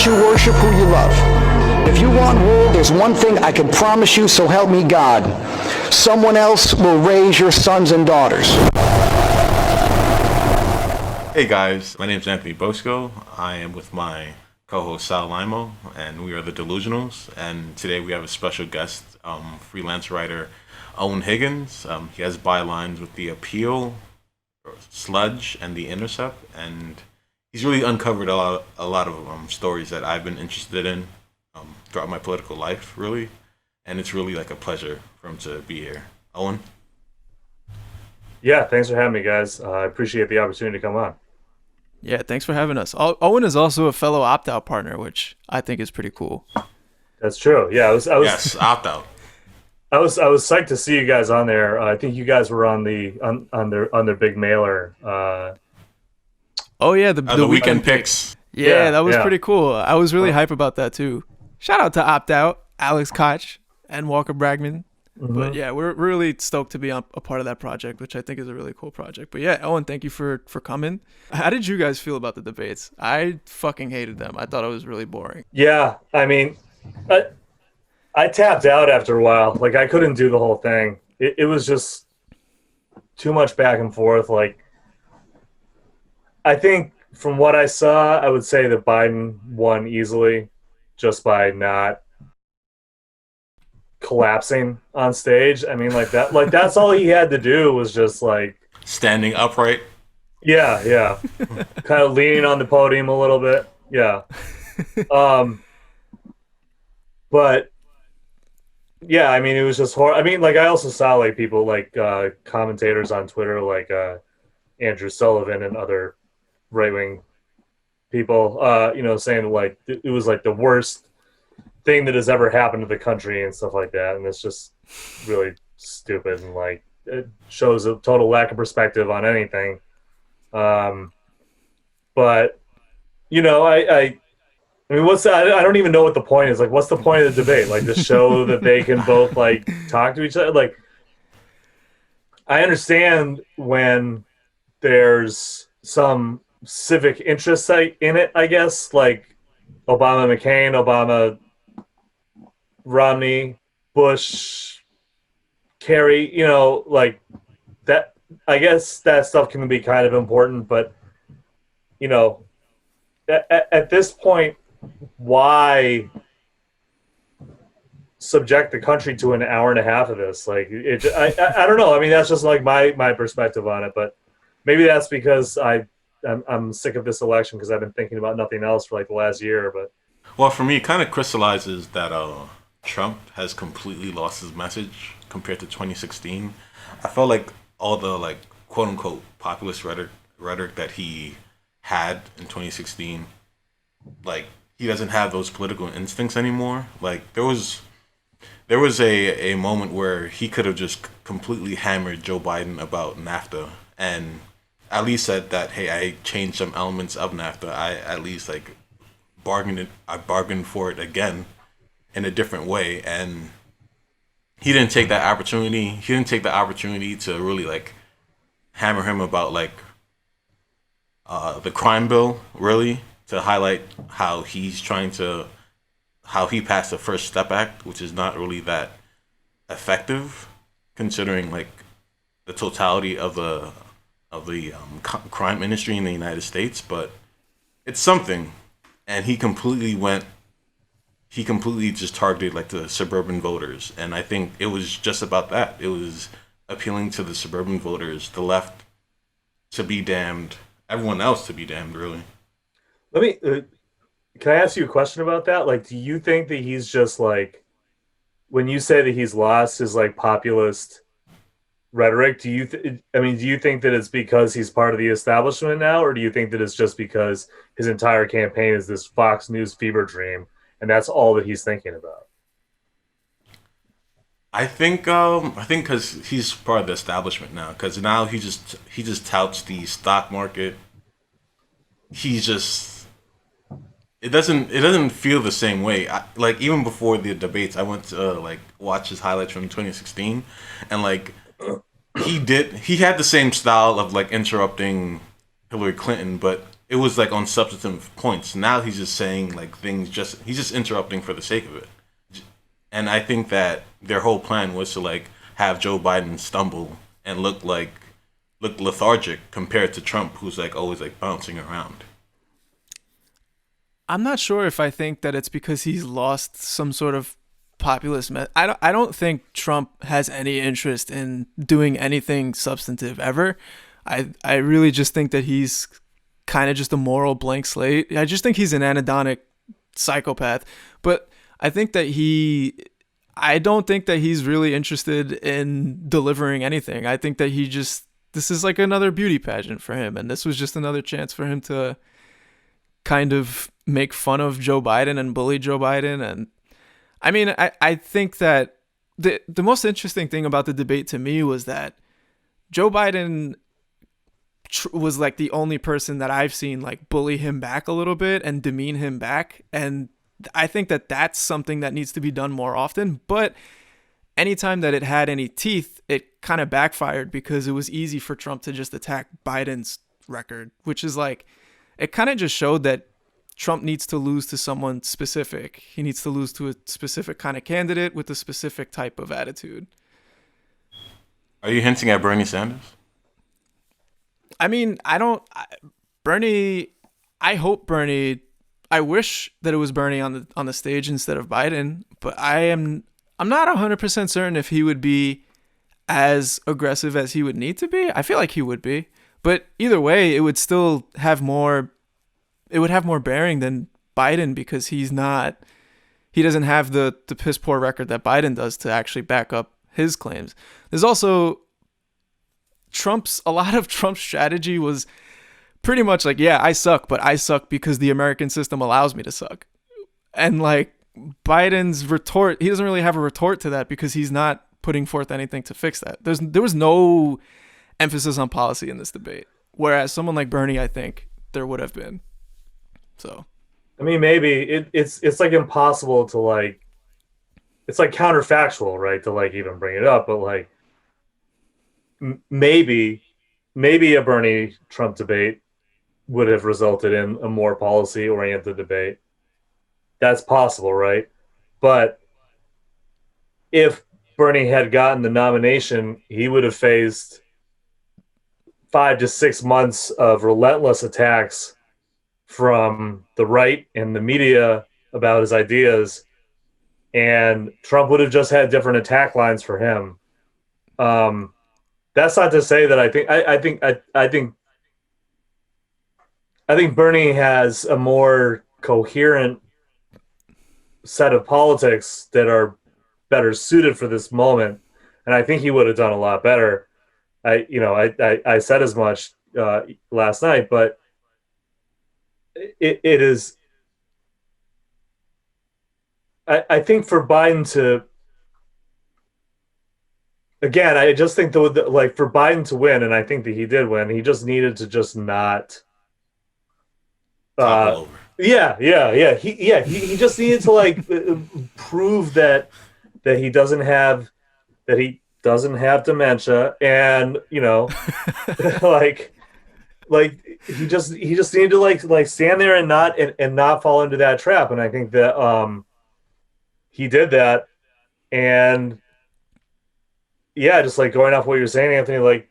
let you worship who you love. If you want rule, there's one thing I can promise you, so help me God. Someone else will raise your sons and daughters. Hey guys, my name is Anthony Bosco. I am with my co-host Sal Limo, and we are the Delusionals. And today we have a special guest, freelance writer Eoin Higgins. He has bylines with The Appeal, Sludge, and The Intercept, and he's really uncovered a lot of stories that I've been interested in throughout my political life, really. And it's really like a pleasure for him to be here. Eoin? Yeah, thanks for having me, guys. I appreciate the opportunity to come on. Yeah, thanks for having us. Eoin is also a fellow opt-out partner, which I think is pretty cool. That's true. Yeah, I was Yes, opt-out. I was psyched to see you guys on there. I think you guys were on their big mailer. Oh yeah, the weekend picks. Yeah, that was pretty cool. I was really hype about that too. Shout out to Opt-Out, Alex Koch, and Walker Bragman. Mm-hmm. But yeah, we're really stoked to be a part of that project, which I think is a really cool project. But yeah, Eoin, thank you for coming. How did you guys feel about the debates? I fucking hated them. I thought it was really boring. Yeah, I mean, I tapped out after a while. Like, I couldn't do the whole thing. It was just too much back and forth. Like, I think from what I saw, I would say that Biden won easily just by not collapsing on stage. I mean, that's all he had to do was just like standing upright. Yeah. Kind of leaning on the podium a little bit. Yeah. But yeah, I mean, it was just horrible. I mean, like, I also saw like people like commentators on Twitter, like Andrew Sullivan and other right-wing people, saying like it was like the worst thing that has ever happened to the country and stuff like that. And it's just really stupid, and like it shows a total lack of perspective on anything. But I mean, I don't even know what the point is. Like, what's the point of the debate? Like, to show that they can both like talk to each other. Like, I understand when there's some civic interest in it, I guess, like Obama, McCain, Obama, Romney, Bush, Kerry, like that. I guess that stuff can be kind of important, but at this point, why subject the country to an hour and a half of this? Like, I don't know. I mean, that's just like my perspective on it, but maybe that's because I'm sick of this election because I've been thinking about nothing else for like the last year. But well, for me, it kind of crystallizes that Trump has completely lost his message compared to 2016. I felt like all the like quote unquote populist rhetoric that he had in 2016, like, he doesn't have those political instincts anymore. Like, there was a moment where he could have just completely hammered Joe Biden about NAFTA and at least said that, hey, I changed some elements of NAFTA. I at least like bargained for it again in a different way, and he didn't take that opportunity. He didn't take the opportunity to really like hammer him about like the crime bill, really, to highlight how he passed the First Step Act, which is not really that effective considering like the totality of the crime industry in the United States, but it's something. And he completely just targeted like the suburban voters, and I think it was just about that. It was appealing to the suburban voters, the left to be damned, everyone else to be damned, really. Let me can I ask you a question about that? Like, do you think that he's just like, when you say that he's lost his like populist rhetoric, do you think that it's because he's part of the establishment now, or do you think that it's just because his entire campaign is this Fox News fever dream and that's all that he's thinking about? I think because he's part of the establishment now, because now he just touts the stock market. It doesn't feel the same way. Like, even before the debates, I went to like watch his highlights from 2016, and like he had the same style of like interrupting Hillary Clinton, but it was like on substantive points. Now he's just saying like things. He's just interrupting for the sake of it. And I think that their whole plan was to like have Joe Biden stumble and look lethargic compared to Trump, who's like always like bouncing around. I'm not sure if I think that it's because he's lost some sort of populist. I don't think Trump has any interest in doing anything substantive ever. I really just think that he's kind of just a moral blank slate. I just think he's an anhedonic psychopath. But I think that I don't think that he's really interested in delivering anything. I think that this is like another beauty pageant for him. And this was just another chance for him to kind of make fun of Joe Biden and bully Joe Biden. And I mean, I think that the most interesting thing about the debate to me was that Joe Biden was like the only person that I've seen like bully him back a little bit and demean him back. And I think that that's something that needs to be done more often. But anytime that it had any teeth, it kind of backfired because it was easy for Trump to just attack Biden's record, which is like, it kind of just showed that Trump needs to lose to someone specific. He needs to lose to a specific kind of candidate with a specific type of attitude. Are you hinting at Bernie Sanders? I mean, Bernie, I hope Bernie, I wish that it was Bernie on the stage instead of Biden, but I'm not 100% certain if he would be as aggressive as he would need to be. I feel like he would be. But either way, it would still have more bearing than Biden because he doesn't have the piss poor record that Biden does to actually back up his claims. There's also a lot of Trump's strategy was pretty much like, yeah, I suck, but I suck because the American system allows me to suck. And like Biden's retort, he doesn't really have a retort to that because he's not putting forth anything to fix that. There was no emphasis on policy in this debate. Whereas someone like Bernie, I think there would have been. So, I mean, maybe it's like impossible to like, it's like counterfactual, right? To like even bring it up, but like maybe a Bernie Trump debate would have resulted in a more policy oriented debate. That's possible, right? But if Bernie had gotten the nomination, he would have faced 5 to 6 months of relentless attacks from the right and the media about his ideas, and Trump would have just had different attack lines for him. That's not to say that I think Bernie has a more coherent set of politics that are better suited for this moment, and I think he would have done a lot better. I said as much last night, but it is. I think for Biden to, again, I just think like for Biden to win, and I think that he did win. He just needed to just not. Topple over. Yeah. He just needed to like prove that he doesn't have dementia, and like he just needed to like stand there and not fall into that trap. And I think that he did that. And yeah, just like going off what you're saying, Anthony, like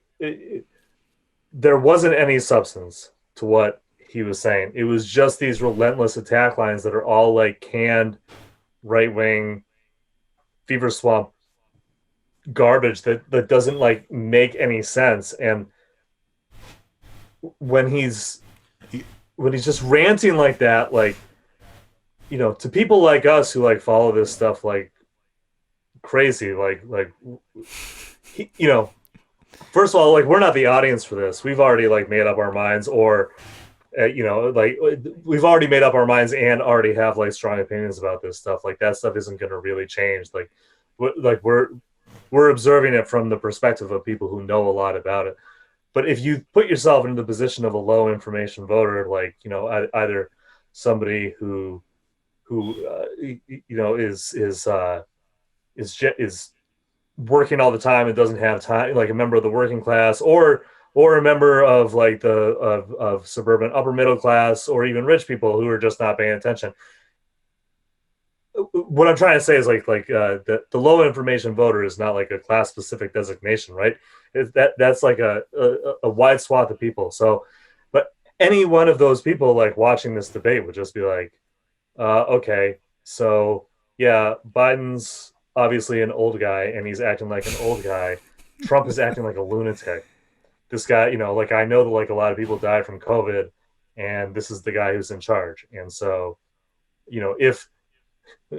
there wasn't any substance to what he was saying. It was just these relentless attack lines that are all like canned right-wing fever swamp garbage that doesn't like make any sense. And when he's just ranting like that, like, to people like us who like follow this stuff like crazy, like first of all, like we're not the audience for this. We've already like made up our minds, or like we've already made up our minds and already have like strong opinions about this stuff. Like that stuff isn't going to really change. Like we're observing it from the perspective of people who know a lot about it. But if you put yourself into the position of a low information voter, like, either somebody who is working all the time and doesn't have time, like a member of the working class, or or a member of like of suburban upper middle class, or even rich people who are just not paying attention. What I'm trying to say is the low information voter is not like a class specific designation, right? That's like a wide swath of people. So, but any one of those people like watching this debate would just be like, okay, so yeah, Biden's obviously an old guy and he's acting like an old guy. Trump is acting like a lunatic. This guy, like I know that like a lot of people died from COVID, and this is the guy who's in charge. And so, if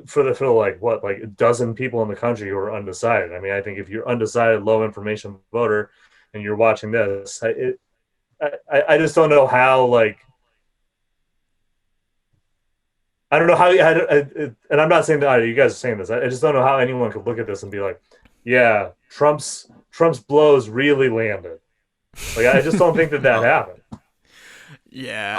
for like a dozen people in the country who are undecided. I mean, I think if you're undecided, low information voter, and you're watching this, I just don't know how like. I don't know how, and I'm not saying that you guys are saying this. I just don't know how anyone could look at this and be like, "Yeah, Trump's blows really landed." Like, I just don't think that happened. Yeah.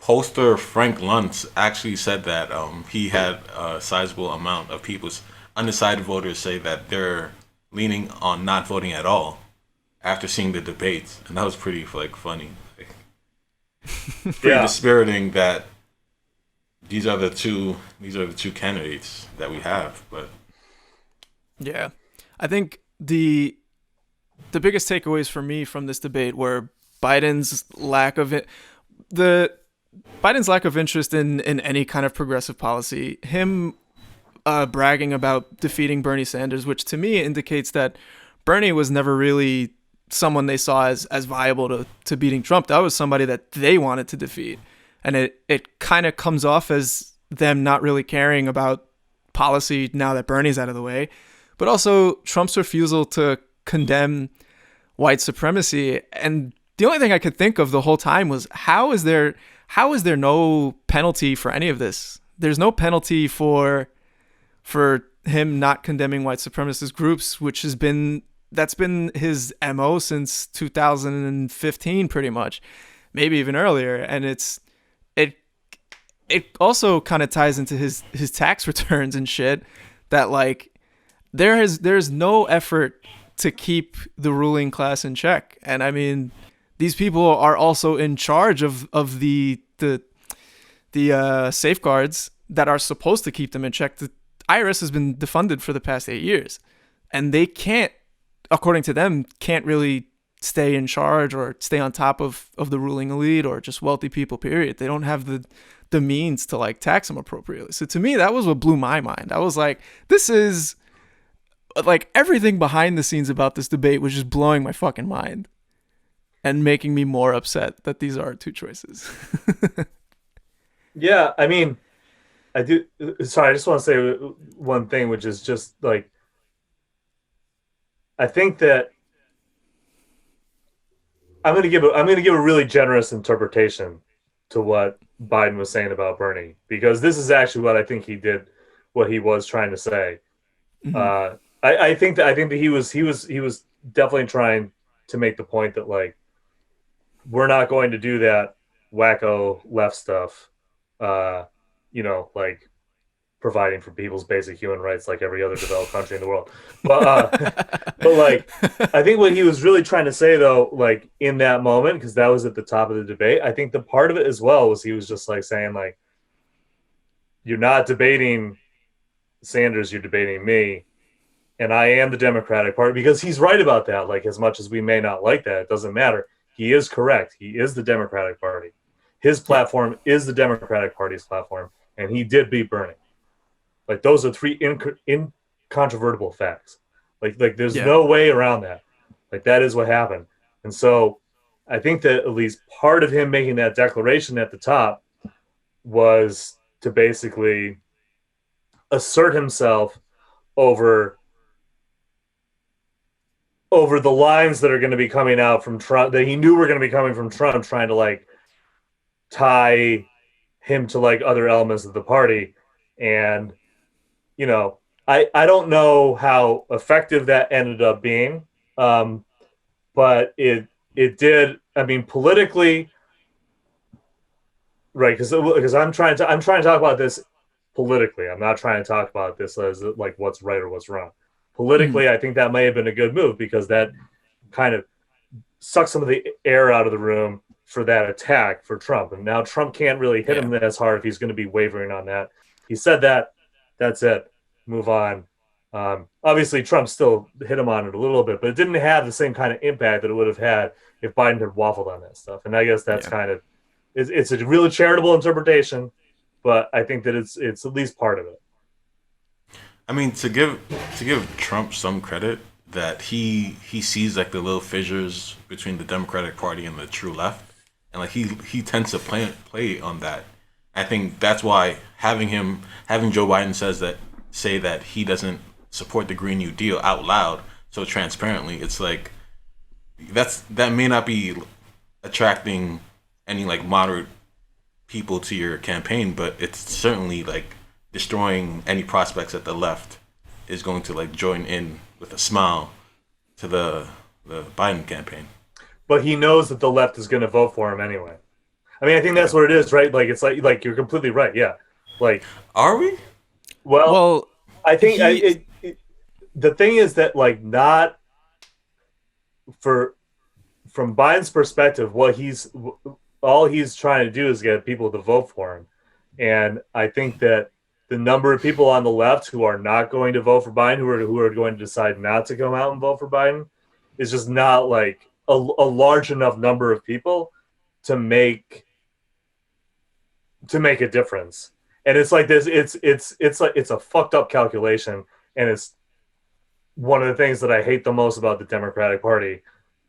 Pollster Frank Luntz actually said that he had a sizable amount of people's undecided voters say that they're leaning on not voting at all after seeing the debates, and that was pretty like funny, pretty dispiriting that these are the two candidates that we have. But yeah, I think the biggest takeaways for me from this debate were Biden's lack of interest in any kind of progressive policy, him bragging about defeating Bernie Sanders, which to me indicates that Bernie was never really someone they saw as viable to beating Trump. That was somebody that they wanted to defeat. And it kind of comes off as them not really caring about policy now that Bernie's out of the way, but also Trump's refusal to condemn white supremacy. And the only thing I could think of the whole time was how is there no penalty for any of this? There's no penalty for him not condemning white supremacist groups, that's been his MO since 2015, pretty much, maybe even earlier. And it also kind of ties into his tax returns and shit, that like there's no effort to keep the ruling class in check. And I mean, these people are also in charge of the safeguards that are supposed to keep them in check. The IRS has been defunded for the past 8 years, and they can't, according to them, can't really stay in charge or stay on top of the ruling elite or just wealthy people, period. They don't have the means to like tax them appropriately. So to me, that was what blew my mind. I was like, this is like everything behind the scenes about this debate was just blowing my fucking mind and making me more upset that these are our two choices. Yeah, I mean, I do. Sorry, I just want to say one thing, which is just like, I think that I'm going to give a really generous interpretation to what Biden was saying about Bernie, because this is actually what I think he did, what he was trying to say. Mm-hmm. I think that he was definitely trying to make the point that like, we're not going to do that wacko left stuff, like providing for people's basic human rights like every other developed country in the world. But like, I think what he was really trying to say though, like in that moment, because that was at the top of the debate, I think the part of it as well was he was just like saying like, you're not debating Sanders, you're debating me. And I am the Democratic Party, because he's right about that. Like, as much as we may not like that, it doesn't matter. He is correct. He is the Democratic Party. His platform is the Democratic Party's platform, and he did beat Bernie. Like, those are three incontrovertible facts. Like there's no way around that. Like, that is what happened. And so I think that at least part of him making that declaration at the top was to basically assert himself over the lines that are going to be coming out from Trump, that he knew were going to be coming from Trump, trying to like tie him to like other elements of the party. And, I don't know how effective that ended up being. But it did, I mean, politically, right. Because I'm trying to talk about this politically. I'm not trying to talk about this as like what's right or what's wrong. Politically, I think that may have been a good move, because that kind of suck some of the air out of the room for that attack for Trump. And now Trump can't really hit him as hard if he's going to be wavering on that. He said that. That's it. Move on. Obviously, Trump still hit him on it a little bit, but it didn't have the same kind of impact that it would have had if Biden had waffled on that stuff. And I guess that's kind of it's a really charitable interpretation, but I think that it's at least part of it. I mean, to give Trump some credit, that he sees like the little fissures between the Democratic Party and the true left, and like he tends to play on that. I think that's why having Joe Biden say that he doesn't support the Green New Deal out loud so transparently, it's like that may not be attracting any like moderate people to your campaign, but it's certainly like destroying any prospects that the left is going to like join in with a smile to the Biden campaign. But he knows that the left is going to vote for him anyway. I mean, I think that's what it is, right? Like it's like you're completely right. Yeah. Like, are we? Well, I think the thing is that like not from Biden's perspective, all he's trying to do is get people to vote for him. And I think that the number of people on the left who are not going to vote for Biden, who are going to decide not to come out and vote for Biden, is just not like a large enough number of people to make a difference. And it's like this. It's a fucked up calculation, and it's one of the things that I hate the most about the Democratic Party.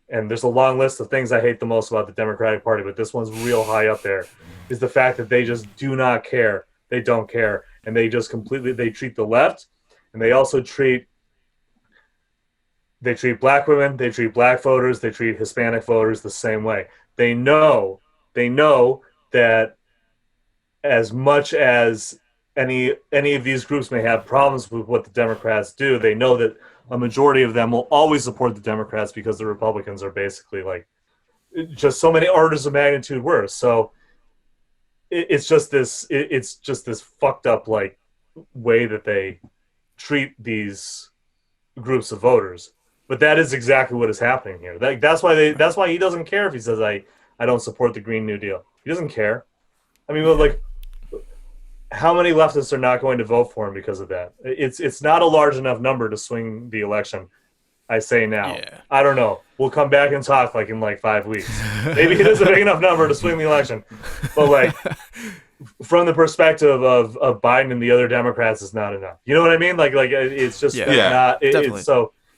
And there's a long list of things I hate the most about the Democratic Party, but this one's real high up there, is the fact that they just do not care. They don't care. And they just they treat the left, and they also treat black women, they treat black voters, they treat Hispanic voters the same way. They know that as much as any of these groups may have problems with what the Democrats do, they know that a majority of them will always support the Democrats because the Republicans are basically like just so many orders of magnitude worse. So it's just this fucked up like way that they treat these groups of voters. But that is exactly what is happening here. That's why he doesn't care if he says I don't support the Green New Deal. He doesn't care. I mean, like, how many leftists are not going to vote for him because of that? It's not a large enough number to swing the election. I say now. Yeah. I don't know. We'll come back and talk like in like 5 weeks. Maybe it is a big enough number to swing the election. But like from the perspective of Biden and the other Democrats, it's not enough. You know what I mean? Like it's just not.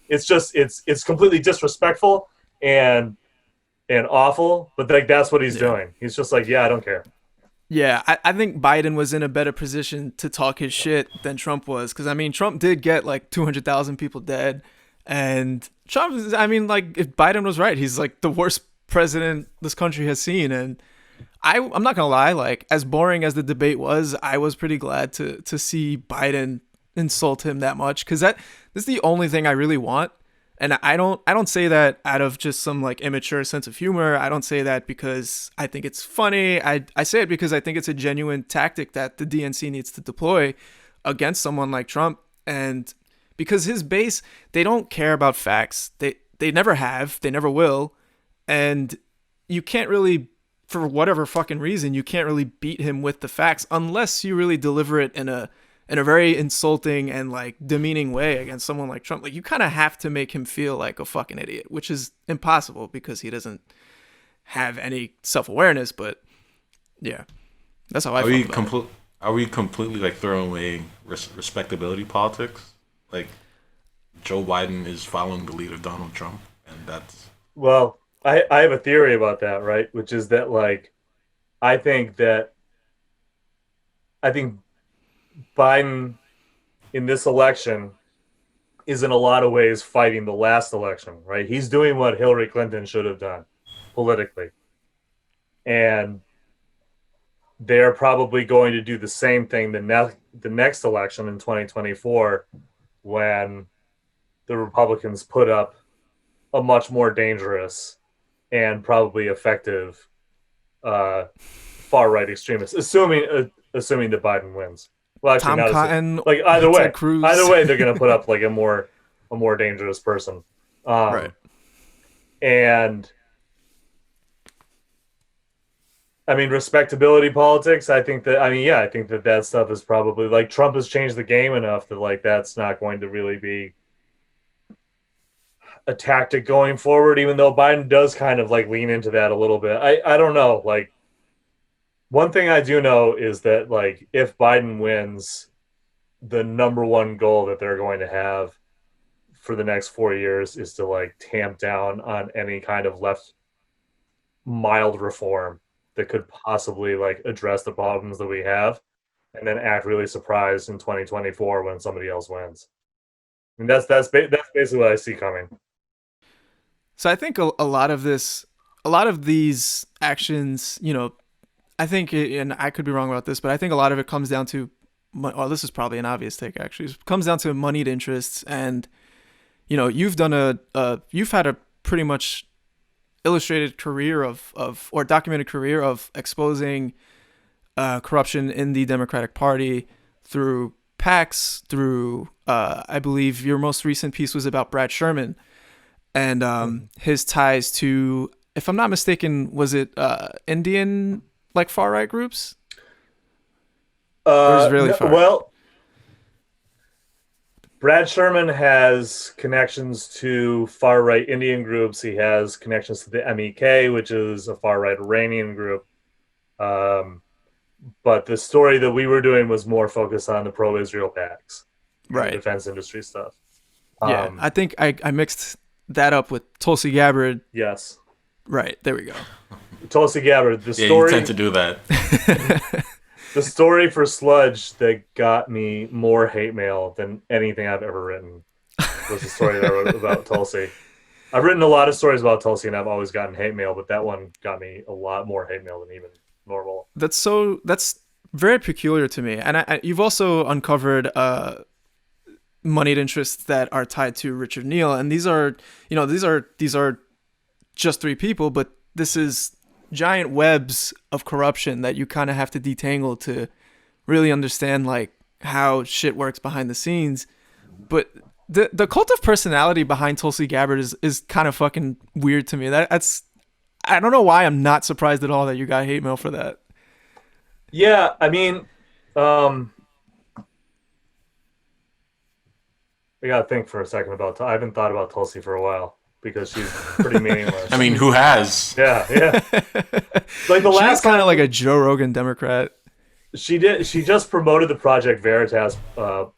It's completely disrespectful and awful. But like that's what he's doing. He's just like, I don't care. Yeah, I think Biden was in a better position to talk his shit than Trump was. Because, I mean, Trump did get like 200,000 people dead. And Trump, I mean, like, if Biden was right, he's like the worst president this country has seen. And I'm not going to lie, like, as boring as the debate was, I was pretty glad to see Biden insult him that much. Because this is the only thing I really want. And I don't say that out of just some like immature sense of humor. I don't say that because I think it's funny. I say it because I think it's a genuine tactic that the DNC needs to deploy against someone like Trump. And because his base, they don't care about facts. They never have. They never will. And you can't really, for whatever fucking reason, you can't really beat him with the facts unless you really deliver it in a very insulting and like demeaning way against someone like Trump. Like you kind of have to make him feel like a fucking idiot, which is impossible because he doesn't have any self-awareness. But yeah, that's how I feel about it. Are we completely like throwing away respectability politics? Like Joe Biden is following the lead of Donald Trump, and that's I have a theory about that, right? Which is that like I think Biden in this election is in a lot of ways fighting the last election, right? He's doing what Hillary Clinton should have done politically. And they're probably going to do the same thing the next election in 2024 when the Republicans put up a much more dangerous and probably effective far-right extremist, assuming that Biden wins. Well, actually, Tom Cotton, like either way, they're going to put up like a more dangerous person, right? And I mean, respectability politics. I think that. I mean, yeah, I think that that stuff is probably like Trump has changed the game enough that like that's not going to really be a tactic going forward. Even though Biden does kind of like lean into that a little bit. I don't know. Like one thing I do know is that like if Biden wins, the number one goal that they're going to have for the next 4 years is to like tamp down on any kind of left mild reform that could possibly like address the problems that we have, and then act really surprised in 2024 when somebody else wins. I mean, that's basically what I see coming. So I think a lot of this, a lot of these actions, you know, I think, and I could be wrong about this, but I think a lot of it comes down to, well, this is probably an obvious take actually. It comes down to moneyed interests, and you know, you've had a pretty much illustrated career of or documented career of exposing corruption in the Democratic Party through PACs, through I believe your most recent piece was about Brad Sherman and his ties to, if I'm not mistaken, was it Indian like far right groups? Or is it really far? Well, Brad Sherman has connections to far right Indian groups. He has connections to the MEK, which is a far right Iranian group. But the story that we were doing was more focused on the pro-Israel PACs, Right. defense industry stuff. Yeah, I think I mixed that up with Tulsi Gabbard. Yes, Right, there we go. Tulsi Gabbard. The Yeah, story. you tend to do that. The story for Sludge that got me more hate mail than anything I've ever written was the story that I wrote about Tulsi. I've written a lot of stories about Tulsi, and I've always gotten hate mail, but that one got me a lot more hate mail than even normal. That's very peculiar to me. And you've also uncovered moneyed interests that are tied to Richard Neal, and these are, you know, these are just three people, but this is giant webs of corruption that you kind of have to detangle to really understand like how shit works behind the scenes. But the cult of personality behind Tulsi Gabbard is kind of fucking weird to me. That's I don't know why I'm not surprised at all that you got hate mail for that. Yeah, I mean, I gotta think for a second about. I haven't thought about Tulsi for a while because she's pretty meaningless. I mean, who has? Yeah. Like the She's last kind time of like a Joe Rogan Democrat. she just promoted the Project Veritas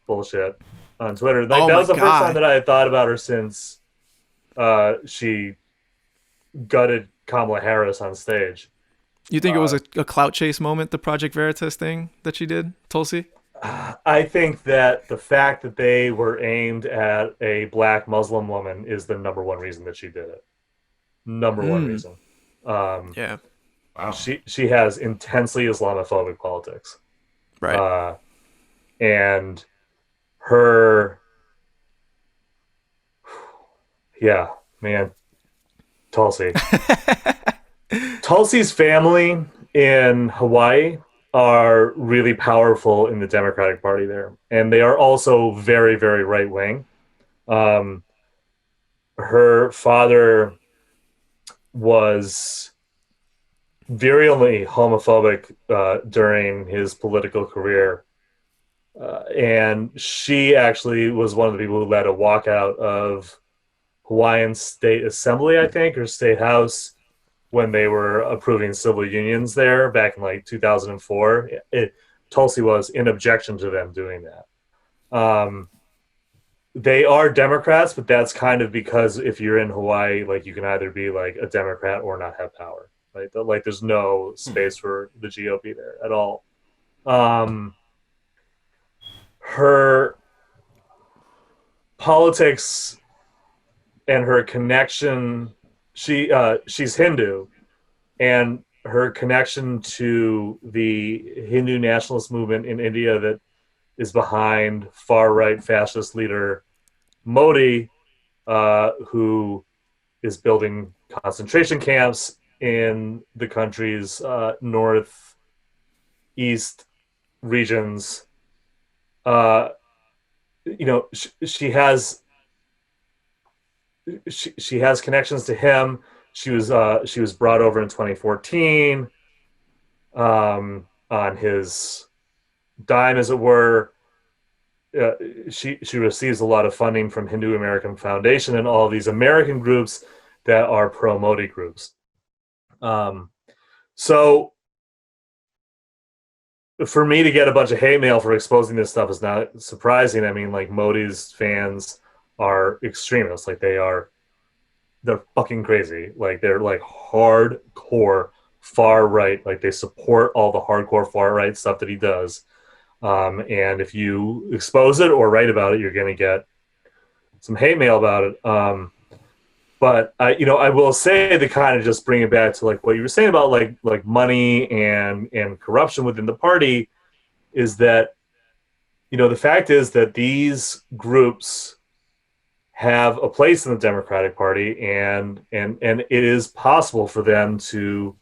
bullshit on Twitter. Like Oh that my was the first God. time that I had thought about her since she gutted Kamala Harris on stage. You think it was a clout chase moment, the Project Veritas thing that she did, Tulsi? I think that the fact that they were aimed at a black Muslim woman is the number one reason that she did it. Number one reason. Yeah. Wow. She has intensely Islamophobic politics. Right. And her, yeah, man, Tulsi. Tulsi's family in Hawaii are really powerful in the Democratic Party there, and they are also very, very right wing. Her father was virulently homophobic during his political career. And she actually was one of the people who led a walkout of Hawaiian State Assembly, I think, or State House, when they were approving civil unions there back in like 2004. Tulsi was in objection to them doing that. They are Democrats, but that's kind of because if you're in Hawaii, like you can either be like a Democrat or not have power. Right? Like there's no space for the GOP there at all. Her politics and her connection, she's Hindu, and her connection to the Hindu nationalist movement in India that is behind far right fascist leader Modi, who is building concentration camps in the country's northeast regions. She has connections to him. She was brought over in 2014 on his dime, as it were. She receives a lot of funding from Hindu American Foundation and all of these American groups that are pro-Modi groups. So for me to get a bunch of hate mail for exposing this stuff is not surprising. I mean, like, Modi's fans are extremists. Like, they're fucking crazy. Like, they're like hardcore far right. Like, they support all the hardcore far right stuff that he does. And if you expose it or write about it, you're going to get some hate mail about it. But I will say, to kind of just bring it back to like what you were saying about like money and corruption within the party, is that, the fact is that these groups have a place in the Democratic Party, and it is possible for them to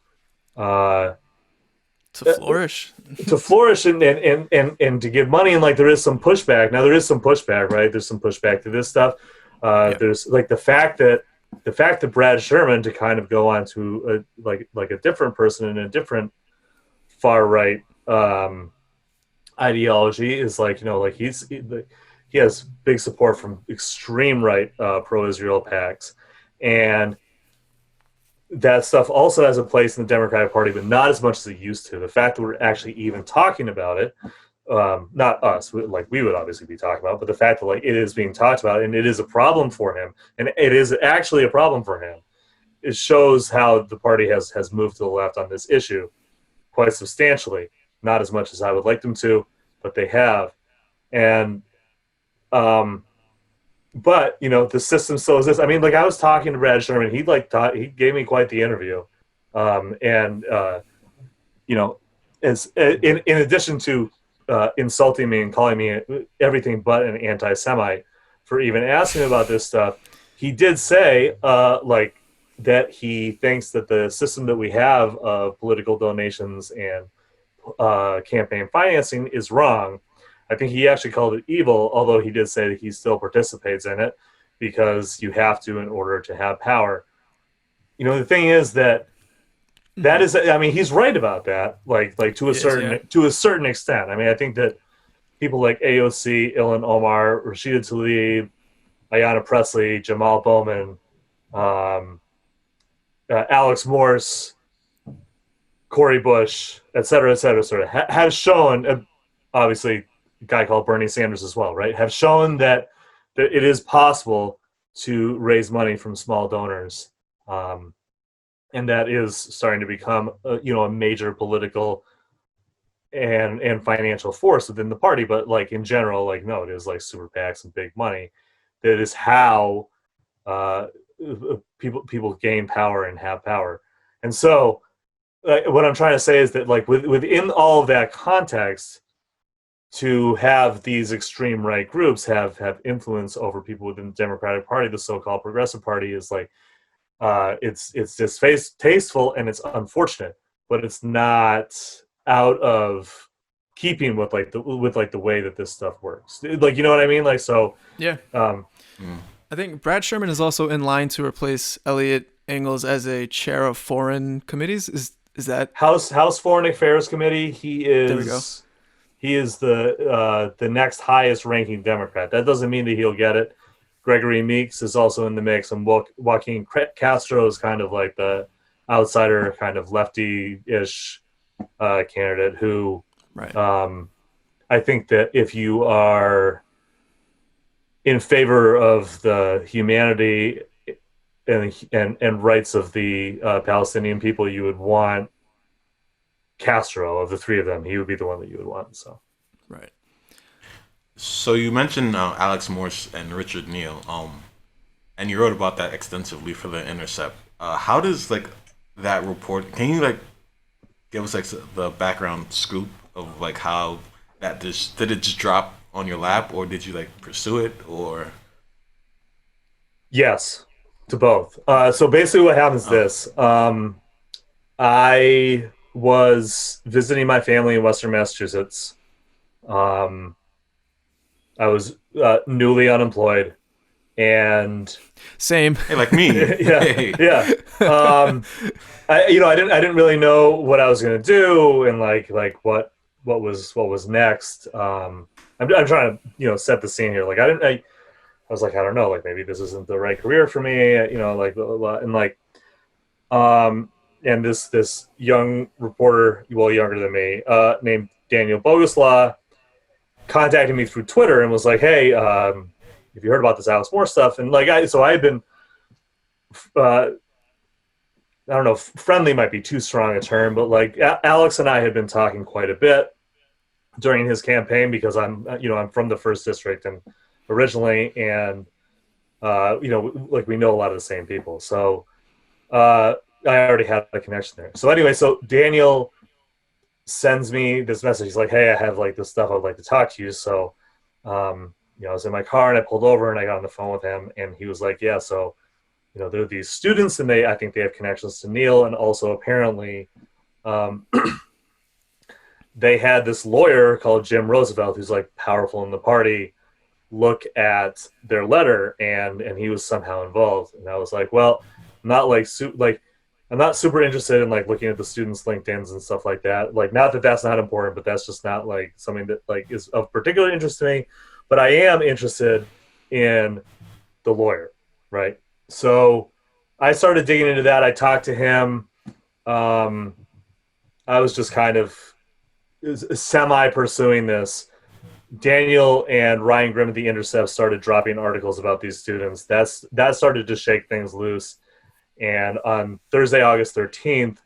flourish. To flourish and to give money. And like, there is some pushback. Now, there is some pushback, right? There's some pushback to this stuff. There's like the fact that Brad Sherman, to kind of go on to a different person in a different far right ideology, is like, he has big support from extreme right pro-Israel PACs, and that stuff also has a place in the Democratic Party, but not as much as it used to. The fact that we're actually even talking about it, not us, we would obviously be talking about, but the fact that like it is being talked about and it is a problem for him, and it is actually a problem for him, it shows how the party has moved to the left on this issue quite substantially. Not as much as I would like them to, but they have. And but the system still exists. I mean, like, I was talking to Brad Sherman. He gave me quite the interview, as in addition to insulting me and calling me everything but an anti-Semite for even asking about this stuff, he did say that he thinks that the system that we have of political donations and campaign financing is wrong. I think he actually called it evil, although he did say that he still participates in it because you have to in order to have power. The thing is that is, I mean, he's right about that, like to a certain extent. I mean, I think that people like AOC, Ilhan Omar, Rashida Tlaib, Ayanna Pressley, Jamal Bowman, Alex Morse, Cori Bush, et cetera, have shown, obviously, a guy called Bernie Sanders as well, right? Have shown that it is possible to raise money from small donors, and that is starting to become a major political and financial force within the party. But like, in general, like, no, it is like super PACs and big money that is how people gain power and have power. And so what I'm trying to say is that, like, within all of that context, to have these extreme right groups have influence over people within the Democratic Party, the so-called Progressive Party, is like, it's distasteful and it's unfortunate, but it's not out of keeping with the way that this stuff works. Like, you know what I mean? Like, so yeah. I think Brad Sherman is also in line to replace Elliot Engels as a chair of foreign committees. Is that House Foreign Affairs Committee? He is. There we go. He is the next highest ranking Democrat. That doesn't mean that he'll get it. Gregory Meeks is also in the mix, and Joaquin Castro is kind of like the outsider, kind of lefty-ish candidate who, right. I think that if you are in favor of the humanity and rights of the Palestinian people, you would want Castro. Of the three of them, he would be the one that you would want. So, right. So you mentioned Alex Morse and Richard Neal, and you wrote about that extensively for The Intercept. How does that report? Can you give us the background scoop of how that did it just drop on your lap, or did you pursue it, or? Yes, to both. So basically, what happens is this: I was visiting my family in Western Massachusetts. I was newly unemployed, and Same. Hey, like me. yeah, Hey. yeah. I didn't really know what I was gonna do and like what was next. I'm trying to set the scene here. Like I was like, I don't know, like maybe this isn't the right career for me, like blah, blah, blah. And like and this young reporter, well younger than me, named Daniel Boguslaw, contacted me through Twitter and was like, hey, if you heard about this Alex Morse stuff, and like I had been I don't know, friendly might be too strong a term, but like Alex and I had been talking quite a bit during his campaign because I'm from the first district and originally, and like we know a lot of the same people, so I already had a connection there. So anyway, so Daniel sends me this message. He's like, "Hey, I have like this stuff I'd like to talk to you." So, I was in my car and I pulled over and I got on the phone with him, and he was like, "Yeah, so there are these students and I think they have connections to Neal, and also apparently, they had this lawyer called Jim Roosevelt who's like powerful in the party look at their letter, and he was somehow involved." And I was like, well, I'm not I'm not super interested in like looking at the students' LinkedIn's and stuff like that. Like, not that that's not important, but that's just not like something that like is of particular interest to me. But I am interested in the lawyer, right? So I started digging into that. I talked to him. I was just kind of semi pursuing this. Daniel and Ryan Grimm at The Intercept started dropping articles about these students. That started to shake things loose. And on Thursday, August 13th,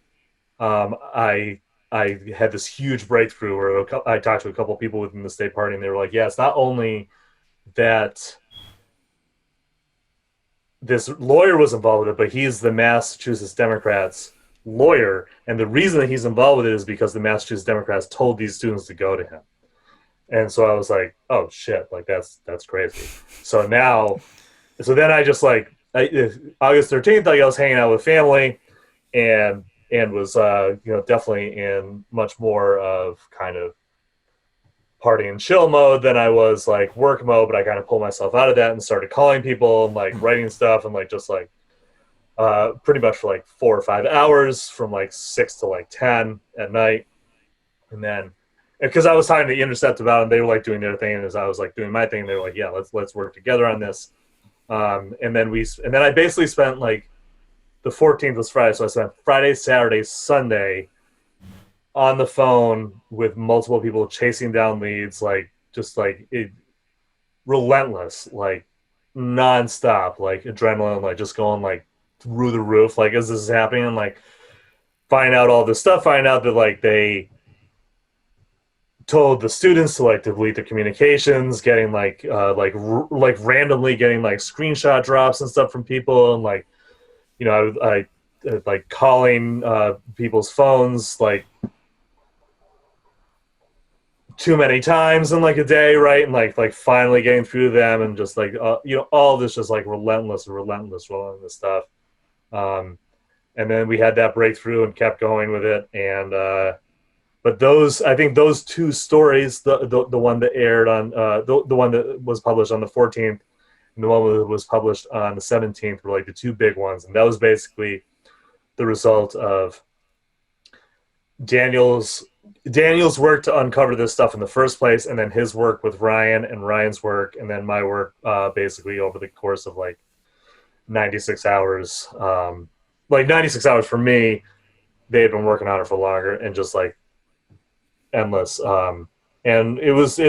I had this huge breakthrough where I talked to a couple people within the state party, and they were like, yeah, it's not only that this lawyer was involved with it, but he's the Massachusetts Democrats lawyer. And the reason that he's involved with it is because the Massachusetts Democrats told these students to go to him. And so I was like, oh shit, like that's crazy. So then I just like, August 13th, I was hanging out with family and was, definitely in much more of kind of party and chill mode than I was like work mode, but I kind of pulled myself out of that and started calling people and like writing stuff and like just like pretty much for like 4 or 5 hours from like 6 to like 10 at night. And then because I was talking to The Intercept about it, and they were like doing their thing, and as I was like doing my thing, they were like, yeah, let's work together on this. And then I basically spent like the 14th was Friday, so I spent Friday, Saturday, Sunday on the phone with multiple people chasing down leads, like just like relentless, like nonstop, like adrenaline, like just going like through the roof, like as this is happening, and like find out all this stuff, find out that like they told the students to like delete their communications, getting like randomly getting like screenshot drops and stuff from people, and like I like calling people's phones like too many times in like a day, right? And like finally getting through to them, and just like all of this just like relentless stuff. And then we had that breakthrough and kept going with it, and but I think those two stories, the one that aired on the one that was published on the 14th and the one that was published on the 17th, were like the two big ones. And that was basically the result of Daniel's work to uncover this stuff in the first place, and then his work with Ryan, and Ryan's work, and then my work basically over the course of like 96 hours. Like 96 hours for me, they had been working on it for longer, and just like endless. And it was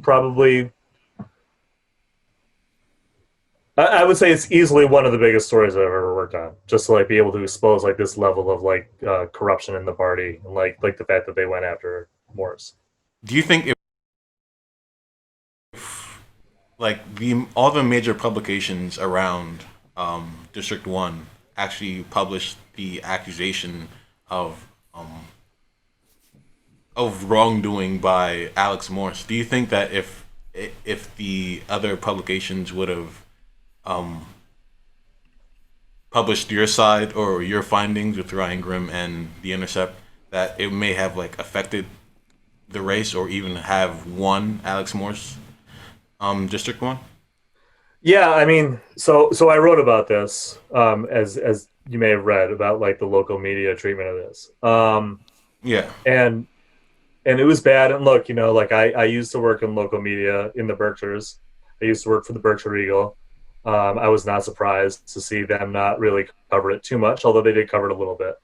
probably, I would say it's easily one of the biggest stories I've ever worked on, just to like be able to expose like this level of like corruption in the party, and like the fact that they went after Morse. Do you think if like all the major publications around District 1 actually published the accusation of wrongdoing by Alex Morse, do you think that if the other publications would have published your side or your findings with Ryan Grimm and The Intercept, that it may have like affected the race or even have won Alex Morse District 1? Yeah, I mean, so I wrote about this, as you may have read about like the local media treatment of this, Yeah. and it was bad. And look, like I used to work in local media in the Berkshires. I used to work for the Berkshire Eagle. I was not surprised to see them not really cover it too much, although they did cover it a little bit.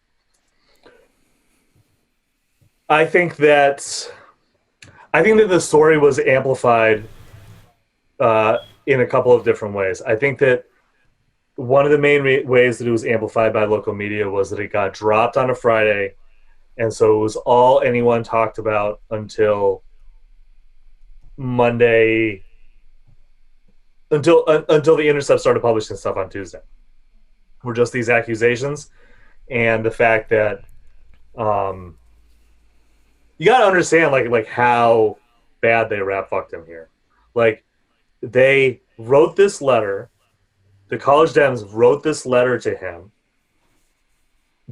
I think that the story was amplified in a couple of different ways. I think that one of the main ways that it was amplified by local media was that it got dropped on a Friday, and so it was all anyone talked about until Monday, until the Intercept started publishing stuff on Tuesday. Were just these accusations and the fact that you got to understand like how bad they rap fucked him here. Like they wrote this letter. The college Dems wrote this letter to him,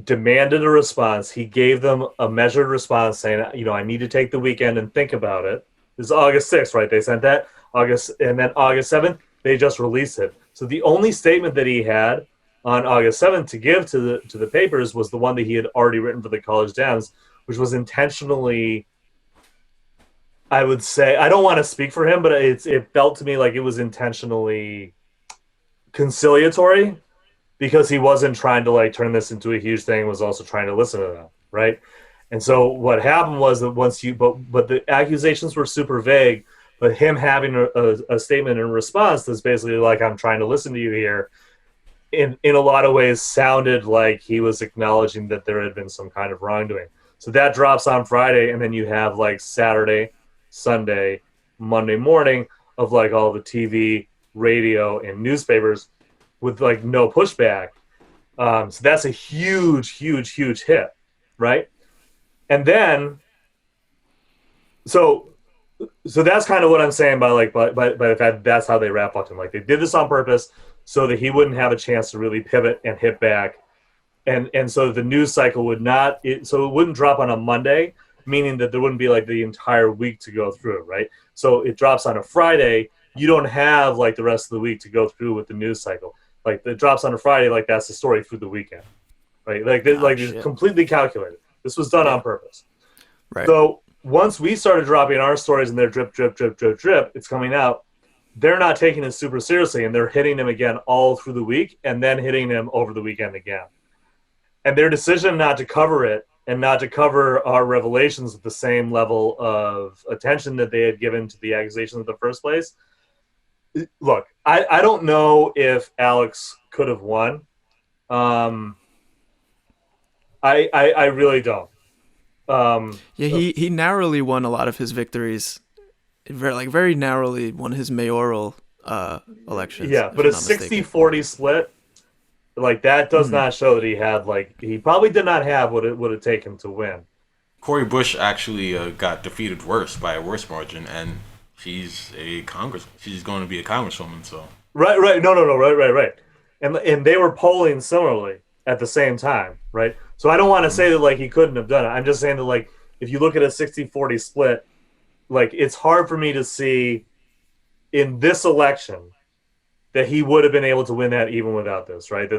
demanded a response. He gave them a measured response saying, I need to take the weekend and think about it. This is August 6th, right? They sent that and then August 7th, they just released it. So the only statement that he had on August 7th to give to the papers was the one that he had already written for the college Dems, which was intentionally, I would say, I don't want to speak for him, but it felt to me like it was intentionally conciliatory, because he wasn't trying to like turn this into a huge thing, was also trying to listen to them, right? And so what happened was that but the accusations were super vague, but him having a statement in response that's basically like, I'm trying to listen to you here, in a lot of ways sounded like he was acknowledging that there had been some kind of wrongdoing. So that drops on Friday, and then you have like Saturday, Sunday, Monday morning of like all the TV, radio, and newspapers with like no pushback. So that's a huge, huge, huge hit, right? And then, so that's kind of what I'm saying by the fact that's how they wrap fucked him. Like they did this on purpose so that he wouldn't have a chance to really pivot and hit back, and so the news cycle would not. So it wouldn't drop on a Monday, meaning that there wouldn't be like the entire week to go through, right? So it drops on a Friday. You don't have like the rest of the week to go through with the news cycle. Like it drops on a Friday, like that's the story through the weekend, right? It's completely calculated. This was done on purpose. Right. So once we started dropping our stories and they're drip, drip, drip, drip, drip, it's coming out. They're not taking it super seriously, and they're hitting him again all through the week, and then hitting him over the weekend again. And their decision not to cover it and not to cover our revelations with the same level of attention that they had given to the accusations in the first place. Look, I don't know if Alex could have won. I really don't. He narrowly won a lot of his victories. Very narrowly won his mayoral elections. Yeah, but a 60-40 split, like that does not show that he probably did not have what it would have taken to win. Cori Bush actually got defeated by a worse margin, and she's she's going to be a congresswoman, so. Right. No, right. And they were polling similarly at the same time, right? So I don't want to say that like he couldn't have done it. I'm just saying that like if you look at a 60-40 split, like it's hard for me to see in this election that he would have been able to win that even without this, right?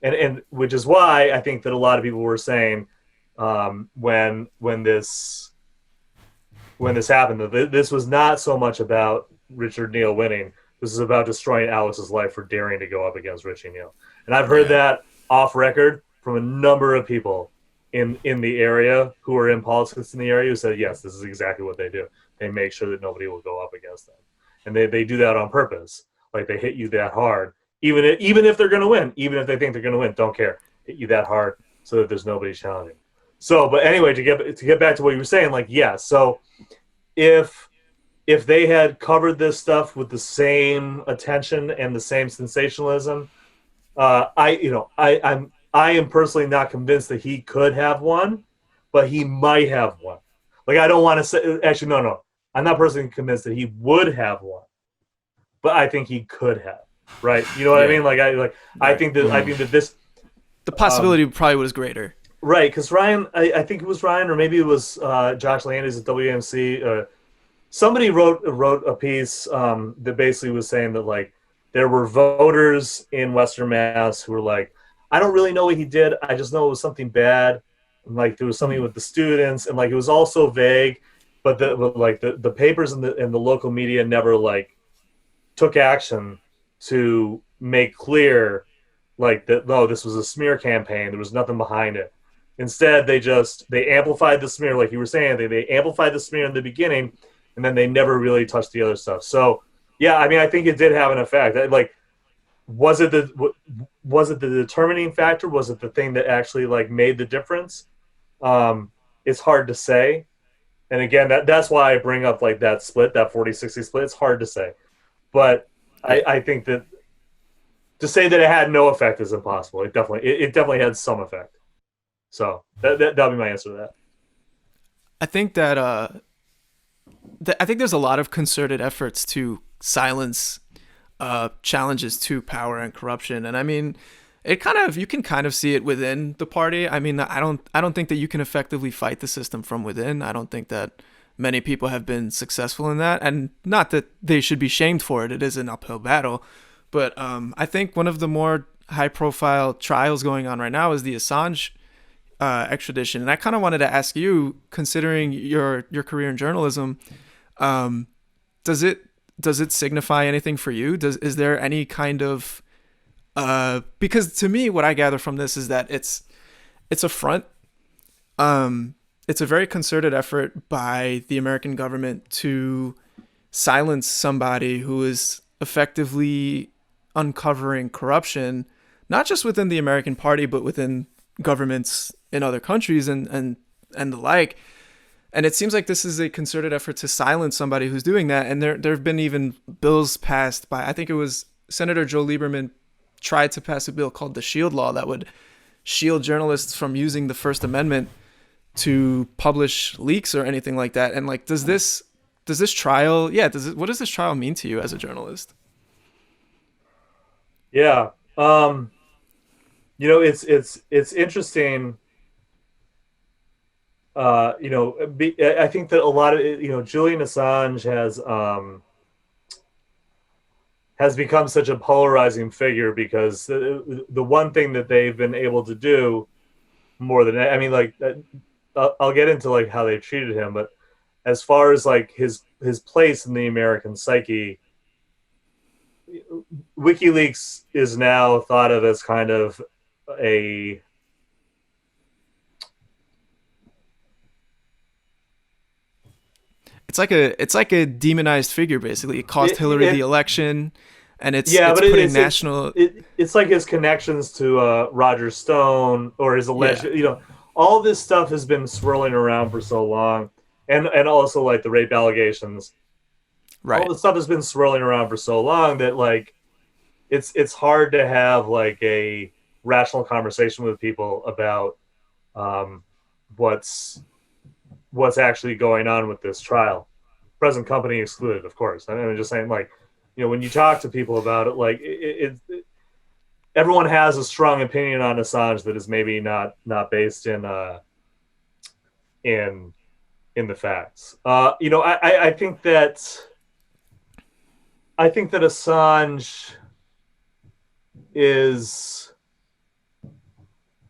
And which is why I think that a lot of people were saying when this happened that this was not so much about Richard Neal winning. This is about destroying Alex's life for daring to go up against Richard Neal. And I've heard that off record from a number of people in the area who are in politics in the area who said, yes, this is exactly what they do. They make sure that nobody will go up against them. And they do that on purpose. Like they hit you that hard. Even if they're going to win, even if they think they're going to win, don't care. Hit you that hard so that there's nobody challenging. So, but anyway, to get back to what you were saying, like, yeah, so if they had covered this stuff with the same attention and the same sensationalism, I am personally not convinced that he could have won, but he might have won. Like I don't want to say actually no. I'm not personally convinced that he would have won, but I think he could have. Right? You know what I mean? I think that this the possibility probably was greater. Right, because Ryan, I think it was Ryan, or maybe it was Josh Landis at WMC. Somebody wrote a piece that basically was saying that like there were voters in Western Mass who were like, I don't really know what he did. I just know it was something bad. And, like, there was something with the students, and like it was all so vague. But the papers and the local media never like took action to make clear like that. No, this was a smear campaign. There was nothing behind it. Instead, they amplified the smear, like you were saying. They amplified the smear in the beginning, and then they never really touched the other stuff. So yeah, I mean, I think it did have an effect. Like, was it the determining factor? Was it the thing that actually like made the difference? It's hard to say. And again, that's why I bring up like that split, that 40-60 split. It's hard to say. But I think that to say that it had no effect is impossible. It definitely had some effect. So that'll be my answer to that. I think that I think there's a lot of concerted efforts to silence challenges to power and corruption, and I mean, you can kind of see it within the party. I mean, I don't think that you can effectively fight the system from within. I don't think that many people have been successful in that, and not that they should be shamed for it. It is an uphill battle, but I think one of the more high-profile trials going on right now is the Assange extradition, and I kind of wanted to ask you, considering your career in journalism, does it signify anything for you? Is there any kind of because to me, what I gather from this is that it's a front. It's a very concerted effort by the American government to silence somebody who is effectively uncovering corruption, not just within the American party, but within governments in other countries and the like. And it seems like this is a concerted effort to silence somebody who's doing that. And there have been even bills passed by, I think it was Senator Joe Lieberman, tried to pass a bill called the Shield Law that would shield journalists from using the First Amendment to publish leaks or anything like that. And like, does this trial, what does this trial mean to you as a journalist? Yeah. It's interesting. I think that a lot of, Julian Assange has become such a polarizing figure because the one thing that they've been able to do more than, I mean, like, I'll get into like how they treated him, but as far as like his place in the American psyche, WikiLeaks is now thought of as kind of it's like a demonized figure, basically. It cost Hillary the election, and it's like his connections to Roger Stone or his alleged, all this stuff has been swirling around for so long, and also like the rape allegations. Right. All the stuff has been swirling around for so long that like it's hard to have like a rational conversation with people about what's actually going on with this trial. Present company excluded, of course. I'm just saying, like, when you talk to people about it, like everyone has a strong opinion on Assange that is maybe not based in the facts. I think that Assange is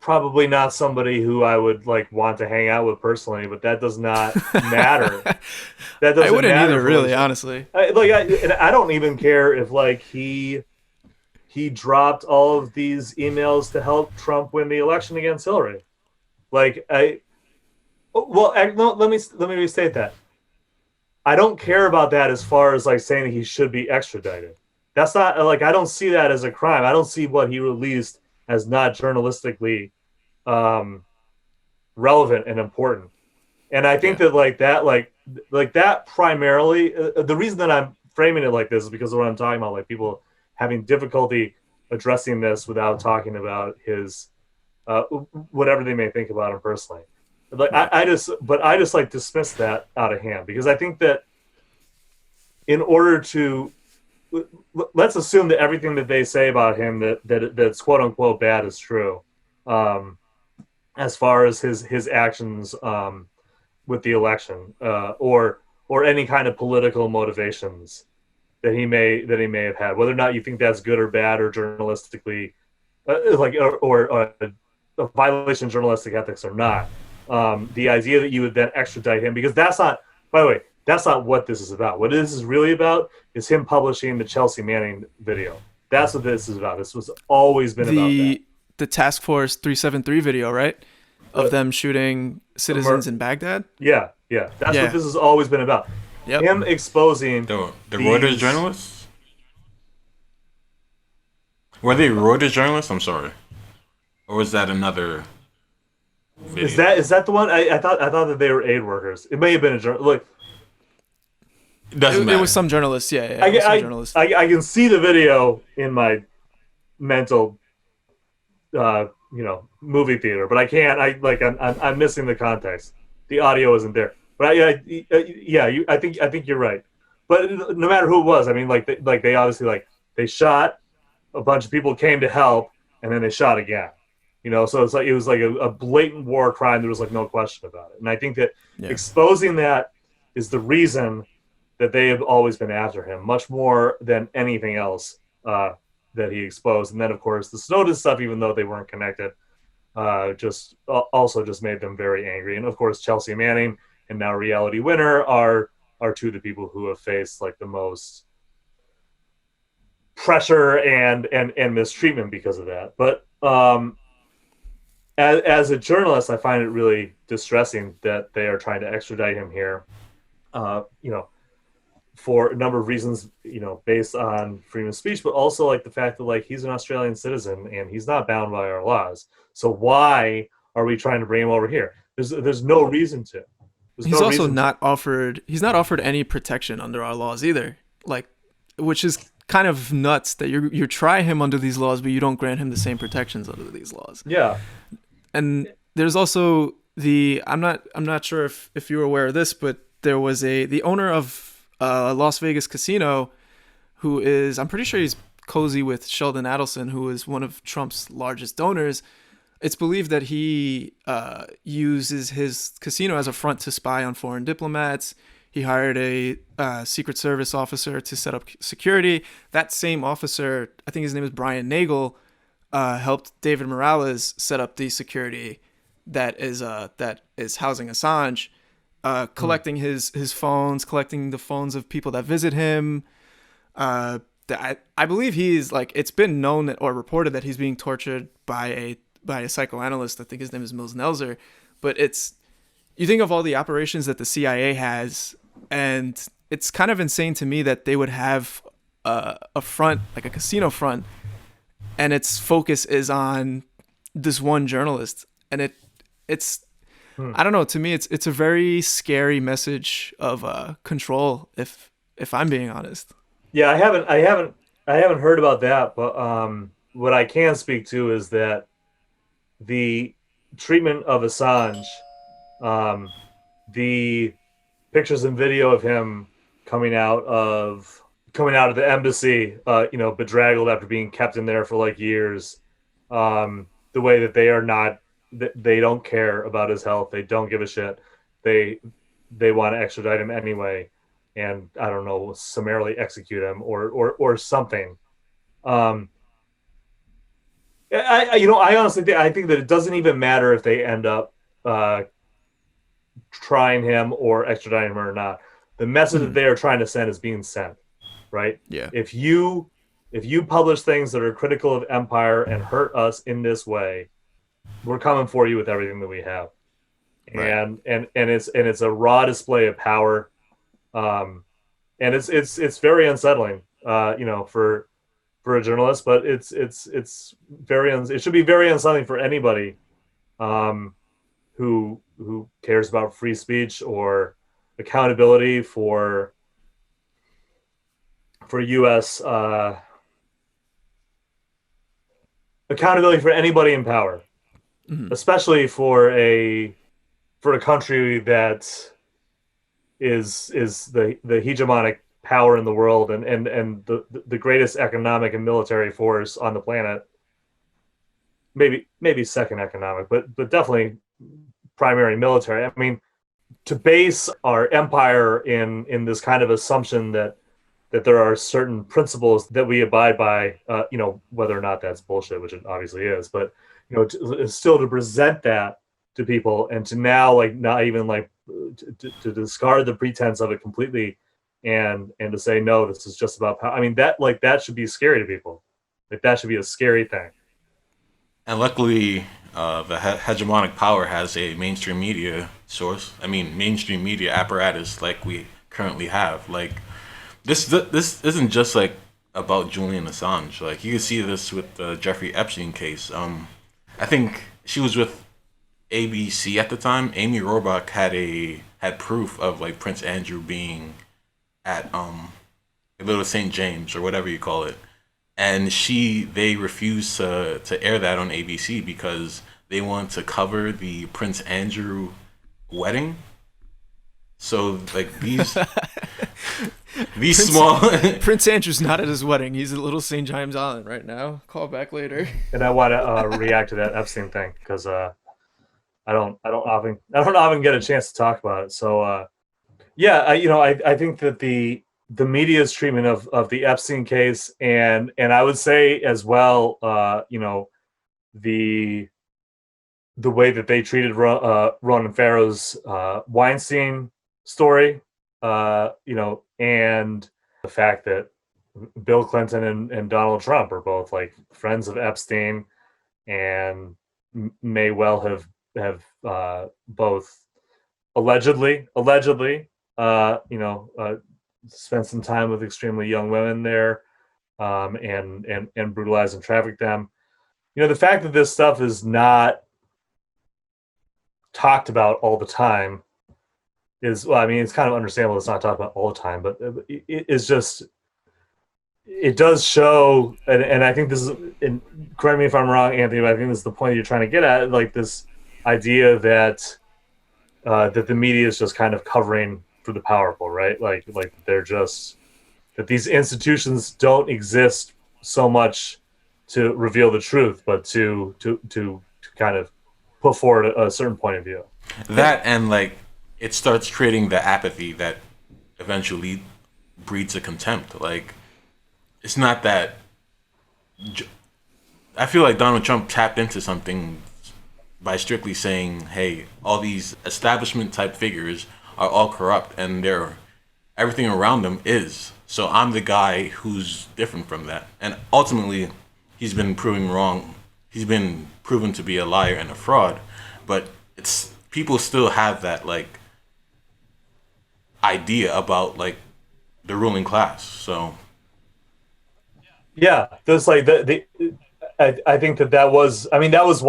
probably not somebody who I would like want to hang out with personally, but that does not matter. That doesn't I wouldn't matter either, really, honestly. I don't even care if like he dropped all of these emails to help Trump win the election against Hillary. Like let me restate that. I don't care about that as far as like saying that he should be extradited. That's not like, I don't see that as a crime. I don't see what he released as not journalistically relevant and important. And I think that like that primarily, the reason that I'm framing it like this is because of what I'm talking about, like people having difficulty addressing this without talking about his whatever they may think about him personally. Like I just like dismiss that out of hand, because I think that in order to, let's assume that everything that they say about him that's quote unquote bad is true, as far as his actions with the election or any kind of political motivations. that he may have had. Whether or not you think that's good or bad or journalistically, or a violation of journalistic ethics or not, the idea that you would then extradite him, because that's not. By the way, that's not what this is about. What this is really about is him publishing the Chelsea Manning video. That's what this is about. This was always been about that. The Task Force 373 video, right? Of them shooting citizens in Baghdad? Yeah. That's what this has always been about. Yep. Him exposing the Reuters journalists? Were they Reuters journalists? I'm sorry. Or was that another video? Is that the one? I thought that they were aid workers. It may have been a journal. Look, it was some journalists. Yeah. I can see the video in my mental, movie theater, but I can't. I'm missing the context. The audio isn't there. But I think you're right. But no matter who it was, I mean, they obviously they shot, a bunch of people came to help, and then they shot again. So it was like a blatant war crime. There was no question about it. And I think that exposing that is the reason that they have always been after him, much more than anything else that he exposed. And then, of course, the Snowden stuff, even though they weren't connected, just made them very angry. And of course, Chelsea Manning and now Reality Winner are two of the people who have faced the most pressure and mistreatment because of that. But as a journalist, I find it really distressing that they are trying to extradite him here, for a number of reasons, based on freedom of speech, but also the fact that he's an Australian citizen and he's not bound by our laws. So why are we trying to bring him over here? There's no reason to. He's also not offered any protection under our laws either. Which is kind of nuts that you try him under these laws, but you don't grant him the same protections under these laws. Yeah. And there's also I'm not sure if you were aware of this, but there was the owner of Las Vegas casino, who is, I'm pretty sure he's cozy with Sheldon Adelson, who is one of Trump's largest donors. It's believed that he uses his casino as a front to spy on foreign diplomats. He hired a Secret Service officer to set up security. That same officer, I think his name is Brian Nagel, helped David Morales set up the security that is housing Assange, collecting his phones, collecting the phones of people that visit him. I believe he's it's been known or reported that he's being tortured by a psychoanalyst. I think his name is Mills Nelzer. But you think of all the operations that the CIA has, and it's kind of insane to me that they would have a front, like a casino front, and its focus is on this one journalist. And it's I don't know, to me it's a very scary message of control, if I'm being honest. Yeah, I haven't heard about that, but what I can speak to is that the treatment of Assange, the pictures and video of him coming out of the embassy, bedraggled after being kept in there for years, the way that they don't care about his health, they don't give a shit, they want to extradite him anyway, and I don't know, summarily execute him or something. I honestly think that it doesn't even matter if they end up trying him or extraditing him or not. The message that they are trying to send is being sent, right? Yeah. If you publish things that are critical of empire and hurt us in this way, we're coming for you with everything that we have. Right. And it's a raw display of power. And it's very unsettling, for a journalist, but it should be very unsettling for anybody who cares about free speech or accountability for U.S. Accountability for anybody in power, especially for a country that is the hegemonic power in the world and the greatest economic and military force on the planet. Maybe second economic, but definitely primary military. I mean, to base our empire in this kind of assumption that that there are certain principles that we abide by, whether or not that's bullshit, which it obviously is, but still to present that to people, and to now like not even like to discard the pretense of it completely, and to say no, this is just about power. I mean, that should be scary to people. Like that should be a scary thing. And luckily, the hegemonic power has a mainstream media source. I mean, mainstream media apparatus like we currently have. Like this isn't just like about Julian Assange. Like you can see this with the Jeffrey Epstein case. I think she was with ABC at the time. Amy Robach had proof of like Prince Andrew being at Little St. James or whatever you call it, and they refused to air that on ABC because they want to cover the Prince Andrew wedding. So like these small Prince Andrew's not at his wedding. He's at Little St. James Island right now. Call back later. And I want to react to that Epstein thing because I don't often get a chance to talk about it. So I think that the media's treatment of the Epstein case, and I would say as well, the way that they treated Ronan Farrow's Weinstein story, and the fact that Bill Clinton and Donald Trump are both like friends of Epstein, and may well have both allegedly spent some time with extremely young women there, and brutalized and trafficked them. The fact that this stuff is not talked about all the time is, well, I mean, it's kind of understandable it's not talked about all the time, but it's just, it does show, and I think this is, and correct me if I'm wrong, Anthony, but I think this is the point you're trying to get at, like this idea that that the media is just kind of covering for the powerful, right? Like they're just, that these institutions don't exist so much to reveal the truth, but to kind of put forward a certain point of view. That, and like it starts creating the apathy that eventually breeds a contempt. Like it's not that. I feel like Donald Trump tapped into something by strictly saying, "Hey, all these establishment type figures are all corrupt, and everything around them is. So I'm the guy who's different from that." And ultimately, he's been proven wrong. He's been proven to be a liar and a fraud. But it's people still have that like idea about like the ruling class. So yeah, there's like I think that was, I mean, that was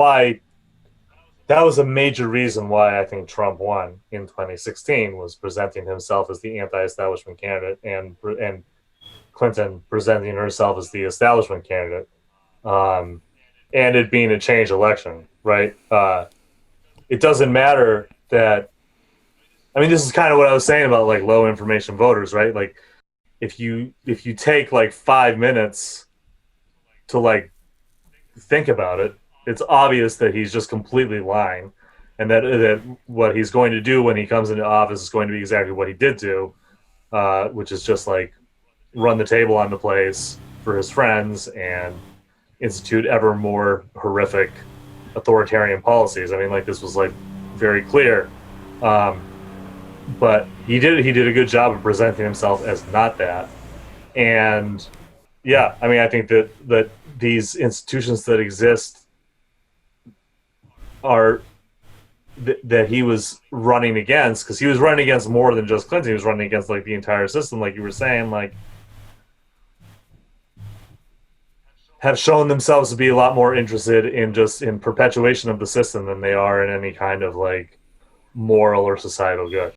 a major reason why I think Trump won in 2016, was presenting himself as the anti-establishment candidate, and Clinton presenting herself as the establishment candidate, and it being a change election, right? It doesn't matter that, I mean, this is kind of what I was saying about like low information voters, right? Like if you take like 5 minutes to like think about it, it's obvious that he's just completely lying, and that what he's going to do when he comes into office is going to be exactly what he did do, which is just like run the table on the place for his friends and institute ever more horrific authoritarian policies. I mean, like this was like very clear, but he did a good job of presenting himself as not that. And yeah, I mean, I think that these institutions that exist are that he was running against, because he was running against more than just Clinton. He was running against like the entire system, like you were saying, like have shown themselves to be a lot more interested in perpetuation of the system than they are in any kind of like moral or societal good.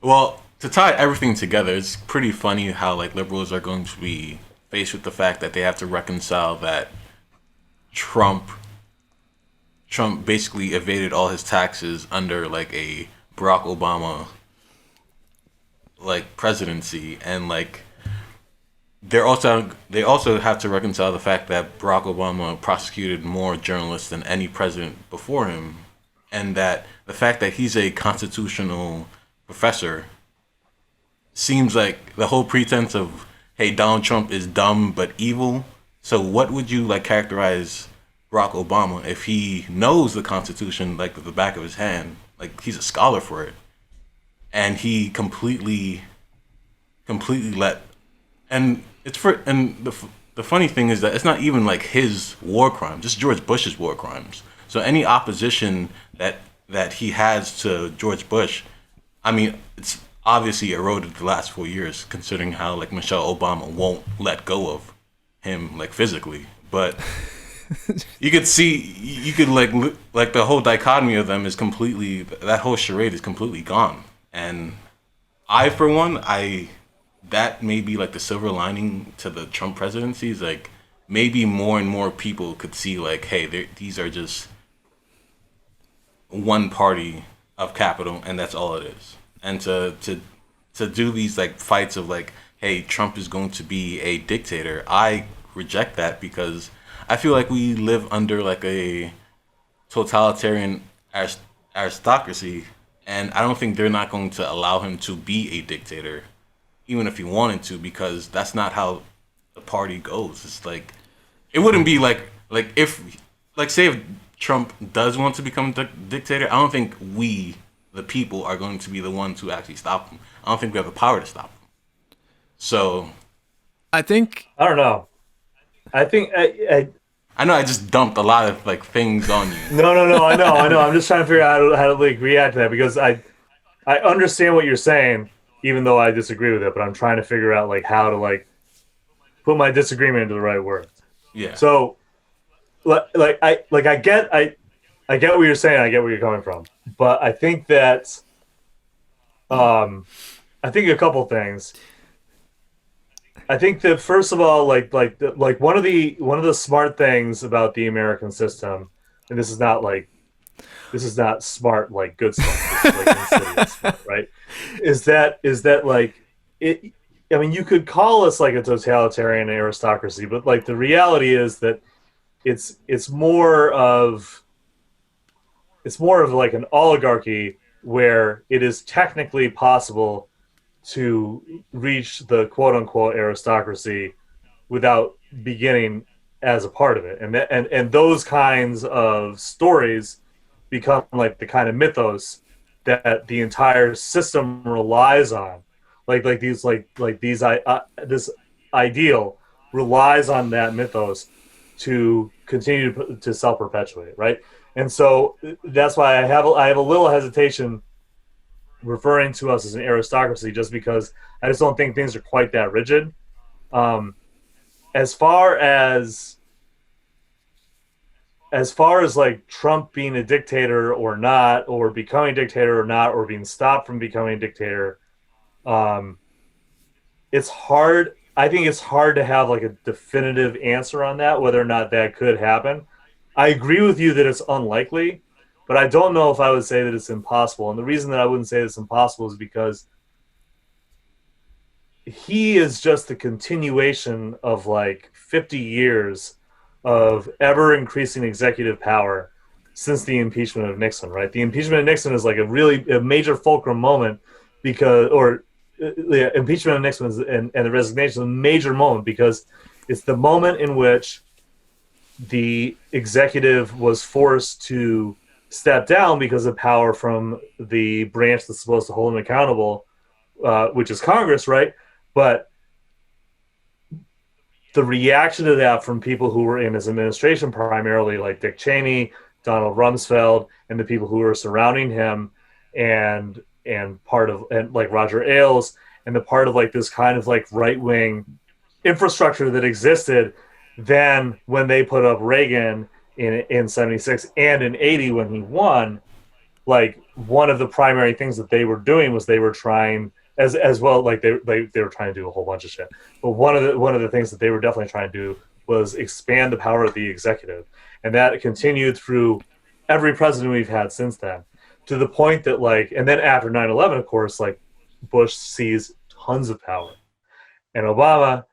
well, to tie everything together, it's pretty funny how like liberals are going to be faced with the fact that they have to reconcile that Trump basically evaded all his taxes under like a Barack Obama like presidency, and like they also have to reconcile the fact that Barack Obama prosecuted more journalists than any president before him, and that the fact that he's a constitutional professor seems like the whole pretense of, hey, Donald Trump is dumb but evil. So what would you like characterize Barack Obama if he knows the Constitution like with the back of his hand? Like he's a scholar for it, and he completely let. And it's for and the funny thing is that it's not even like his war crimes, just George Bush's war crimes. So any opposition that he has to George Bush, I mean, it's obviously eroded the last 4 years, considering how like Michelle Obama won't let go of him like physically. But you could like the whole dichotomy of them is completely, that whole charade is completely gone. And I, for one, that may be like the silver lining to the Trump presidency is like maybe more and more people could see like, hey, these are just one party of capital, and that's all it is. And to do these like fights of like, hey, Trump is going to be a dictator, I reject that because I feel like we live under like a totalitarian aristocracy, and I don't think they're not going to allow him to be a dictator, even if he wanted to, because that's not how the party goes. It's like it wouldn't be like if like say if Trump does want to become a dictator, I don't think we, the people, are going to be the ones who actually stop him. I don't think we have the power to stop him. So, I don't know. I think I know I just dumped a lot of like things on you. No. I know. I'm just trying to figure out how to like react to that because I understand what you're saying, even though I disagree with it. But I'm trying to figure out like how to like put my disagreement into the right words. Yeah. So, I get what you're saying. I get where you're coming from, but I think that I think a couple things. I think that first of all, like one of the smart things about the American system, and this is not smart like good stuff, this is, like, insidious smart, right? Is that like it? I mean, you could call us like a totalitarian aristocracy, but like the reality is that it's more of like an oligarchy where it is technically possible to reach the quote unquote aristocracy without beginning as a part of it. And those kinds of stories become like the kind of mythos that the entire system relies on. This ideal relies on that mythos to continue to self-perpetuate, right? And so that's why I have a little hesitation referring to us as an aristocracy, just because I just don't think things are quite that rigid. As far as like Trump being a dictator or not, or becoming a dictator or not, or being stopped from becoming a dictator, it's hard. I think it's hard to have like a definitive answer on that, whether or not that could happen. I agree with you that it's unlikely, but I don't know if I would say that it's impossible. And the reason that I wouldn't say it's impossible is because he is just the continuation of like 50 years of ever increasing executive power since the impeachment of Nixon, right? The impeachment of Nixon is like a major fulcrum moment impeachment of Nixon and the resignation is a major moment because it's the moment in which the executive was forced to step down because of power from the branch that's supposed to hold him accountable, which is Congress, right? But the reaction to that from people who were in his administration, primarily like Dick Cheney, Donald Rumsfeld, and the people who were surrounding him, and like Roger Ailes, and the part of like this kind of like right-wing infrastructure that existed then when they put up Reagan in 76 and in 80 when he won. Like one of the primary things that they were doing was they were trying as well, like they were trying to do a whole bunch of shit, but one of the things that they were definitely trying to do was expand the power of the executive, and that continued through every president we've had since then, to the point that like, and then after 9/11, of course, like Bush seized tons of power, and Obama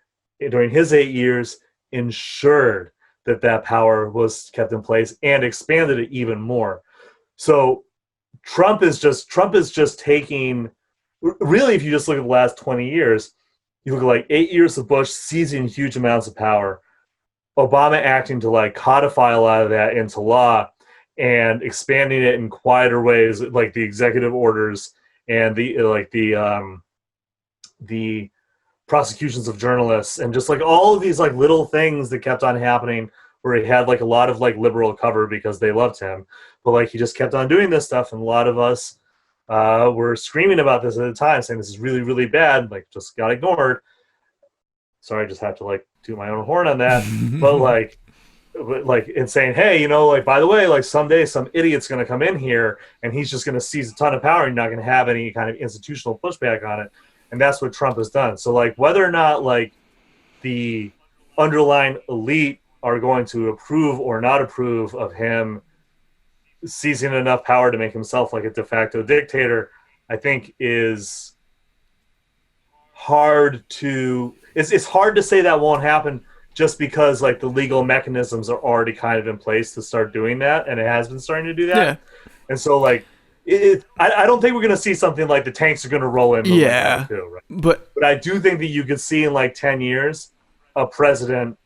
during his 8 years ensured that power was kept in place and expanded it even more. So Trump is just taking really, if you just look at the last 20 years, you look at like 8 years of Bush seizing huge amounts of power, Obama acting to like codify a lot of that into law and expanding it in quieter ways, like the executive orders and the prosecutions of journalists, and just like all of these like little things that kept on happening where he had like a lot of like liberal cover because they loved him, but like he just kept on doing this stuff, and a lot of us were screaming about this at the time, saying this is really, really bad, like just got ignored. Sorry, I just have to like toot my own horn on that. but like and saying, hey, like, by the way, like someday some idiot's going to come in here and he's just going to seize a ton of power and you're not going to have any kind of institutional pushback on it. And that's what Trump has done. So like whether or not like the underlying elite are going to approve or not approve of him seizing enough power to make himself like a de facto dictator, I think is hard to it's hard to say that won't happen, just because like the legal mechanisms are already kind of in place to start doing that, and it has been starting to do that. Yeah. And so like I don't think we're going to see something like the tanks are going to roll in. Yeah. Too, right? But I do think that you could see in like 10 years a President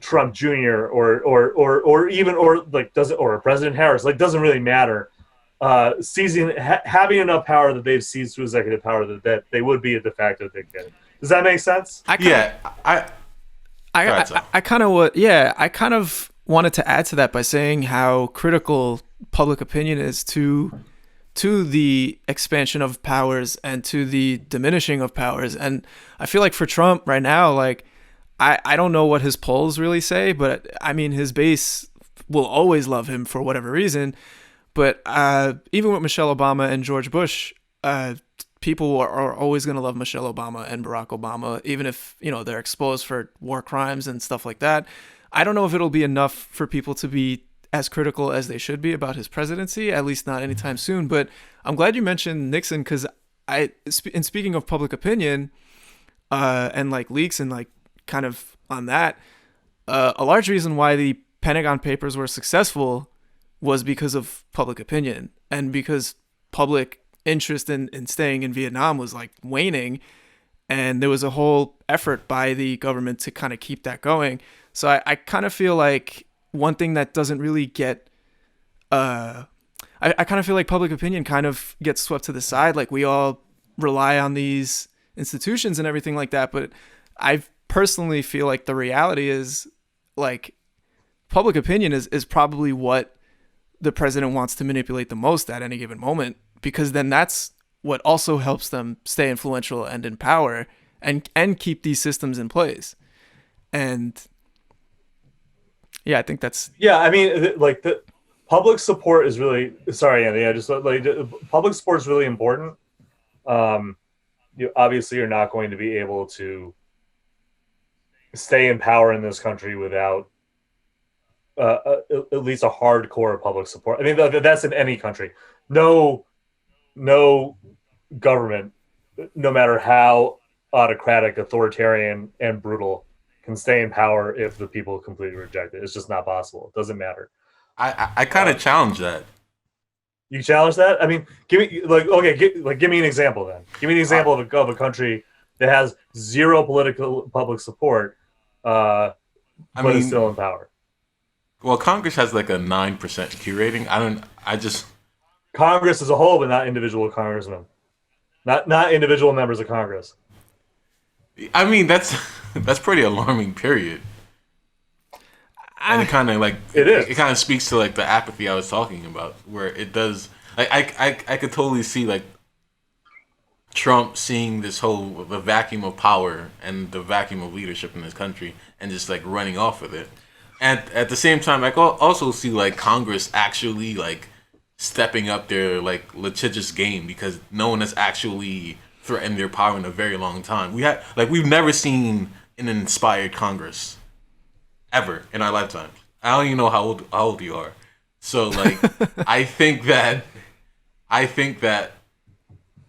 Trump Jr. or even or President Harris, like doesn't really matter, having enough power that they've seized through executive power that they would be a de facto dictator. Does that make sense? I kind of wanted to add to that by saying how critical public opinion is to the expansion of powers and to the diminishing of powers. And I feel like for Trump right now, like I don't know what his polls really say, but I mean his base will always love him for whatever reason. But even with Michelle Obama and George Bush, people are always going to love Michelle Obama and Barack Obama, even if, they're exposed for war crimes and stuff like that. I don't know if it'll be enough for people to be as critical as they should be about his presidency, at least not anytime soon. But I'm glad you mentioned Nixon, because in speaking of public opinion and like leaks and like kind of on that, a large reason why the Pentagon Papers were successful was because of public opinion, and because public interest in staying in Vietnam was like waning, and there was a whole effort by the government to kind of keep that going. So I kind of feel like one thing that doesn't really get I kind of feel like public opinion kind of gets swept to the side. Like we all rely on these institutions and everything like that, but I personally feel like the reality is like public opinion is probably what the president wants to manipulate the most at any given moment, because then that's what also helps them stay influential and in power and keep these systems in place. And yeah, I think that's... Yeah, I mean, like the public support is really... Sorry, Andy, I just like public support is really important. You obviously are not going to be able to stay in power in this country without at least a hardcore public support. I mean, that's in any country. No government, no matter how autocratic, authoritarian, and brutal, can stay in power if the people completely reject it. It's just not possible. It doesn't matter. I kind of challenge that. You challenge that? I mean, give me give me an example then. Give me an example of a country that has zero political public support, but is still in power. Well, Congress has like a 9% Q rating. Congress as a whole, but not individual congressmen, not individual members of Congress. I mean, that's pretty alarming. Period. And it kind of like it is. It kind of speaks to like the apathy I was talking about, where it does. Like I could totally see like Trump seeing the vacuum of power and the vacuum of leadership in this country and just like running off with it. And at the same time, I also see like Congress actually like stepping up their like litigious game, because no one has actually threatened their power in a very long time. We've never seen an inspired Congress ever in our lifetime. I don't even know how old you are. So like I think that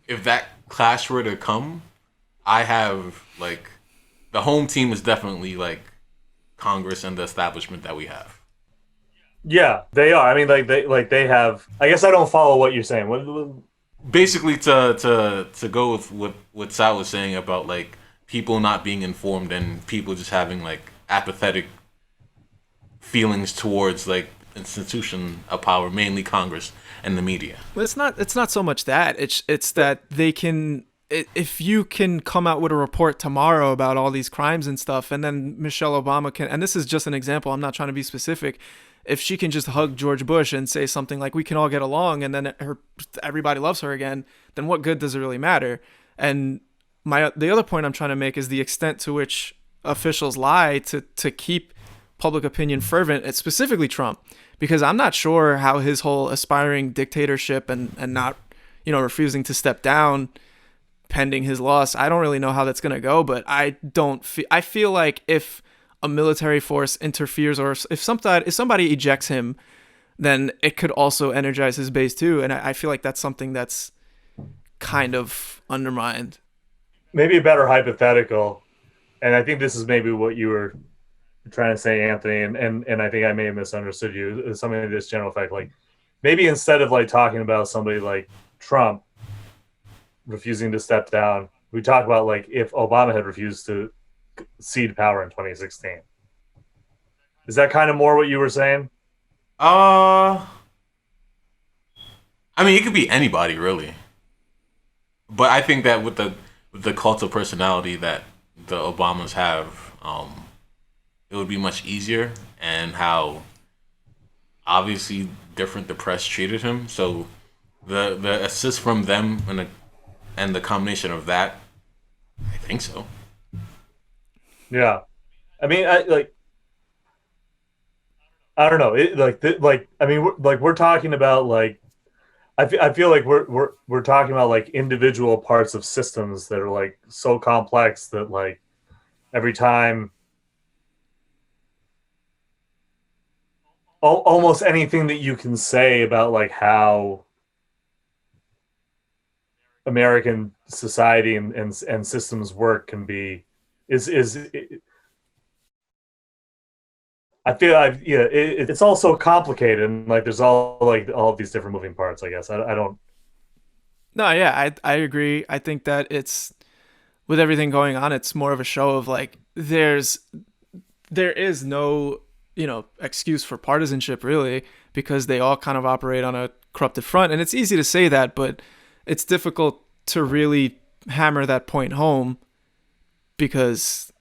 if that clash were to come, I have like the home team is definitely like Congress and the establishment that we have. Yeah, they are. I mean, they have. I guess I don't follow what you're saying. basically to go with what Sal was saying about like people not being informed and people just having like apathetic feelings towards like institution of power, mainly Congress and the media. Well, it's not so much that it's that they can, if you can come out with a report tomorrow about all these crimes and stuff, and then Michelle Obama can, and this is just an example, I'm not trying to be specific, if she can just hug George Bush and say something like we can all get along, and then everybody loves her again, then what good does it really matter? And the other point I'm trying to make is the extent to which officials lie to keep public opinion fervent. It's specifically Trump, because I'm not sure how his whole aspiring dictatorship and not, refusing to step down pending his loss, I don't really know how that's going to go, but I feel like if a military force interferes or if somebody ejects him, then it could also energize his base too. And I feel like that's something that's kind of undermined. Maybe a better hypothetical, and I think this is maybe what you were trying to say, Anthony, and I think I may have misunderstood you. Is something of this general effect, like maybe instead of like talking about somebody like Trump refusing to step down, we talk about like if Obama had refused to cede power in 2016. Is that kind of more what you were saying? I mean, it could be anybody really, but I think that with the cult of personality that the Obamas have, it would be much easier, and how obviously different the press treated him. So the assist from them and the combination of that, I think so. Yeah, I mean, I don't know. We're talking about like, I feel like we're talking about like individual parts of systems that are like so complex that like every time, almost anything that you can say about like how American society and systems work can be is I feel it's all so complicated, and like there's all of these different moving parts. I guess I don't. No, yeah, I agree. I think that it's, with everything going on, it's more of a show of like there is no excuse for partisanship really, because they all kind of operate on a corrupted front, and it's easy to say that, but it's difficult to really hammer that point home because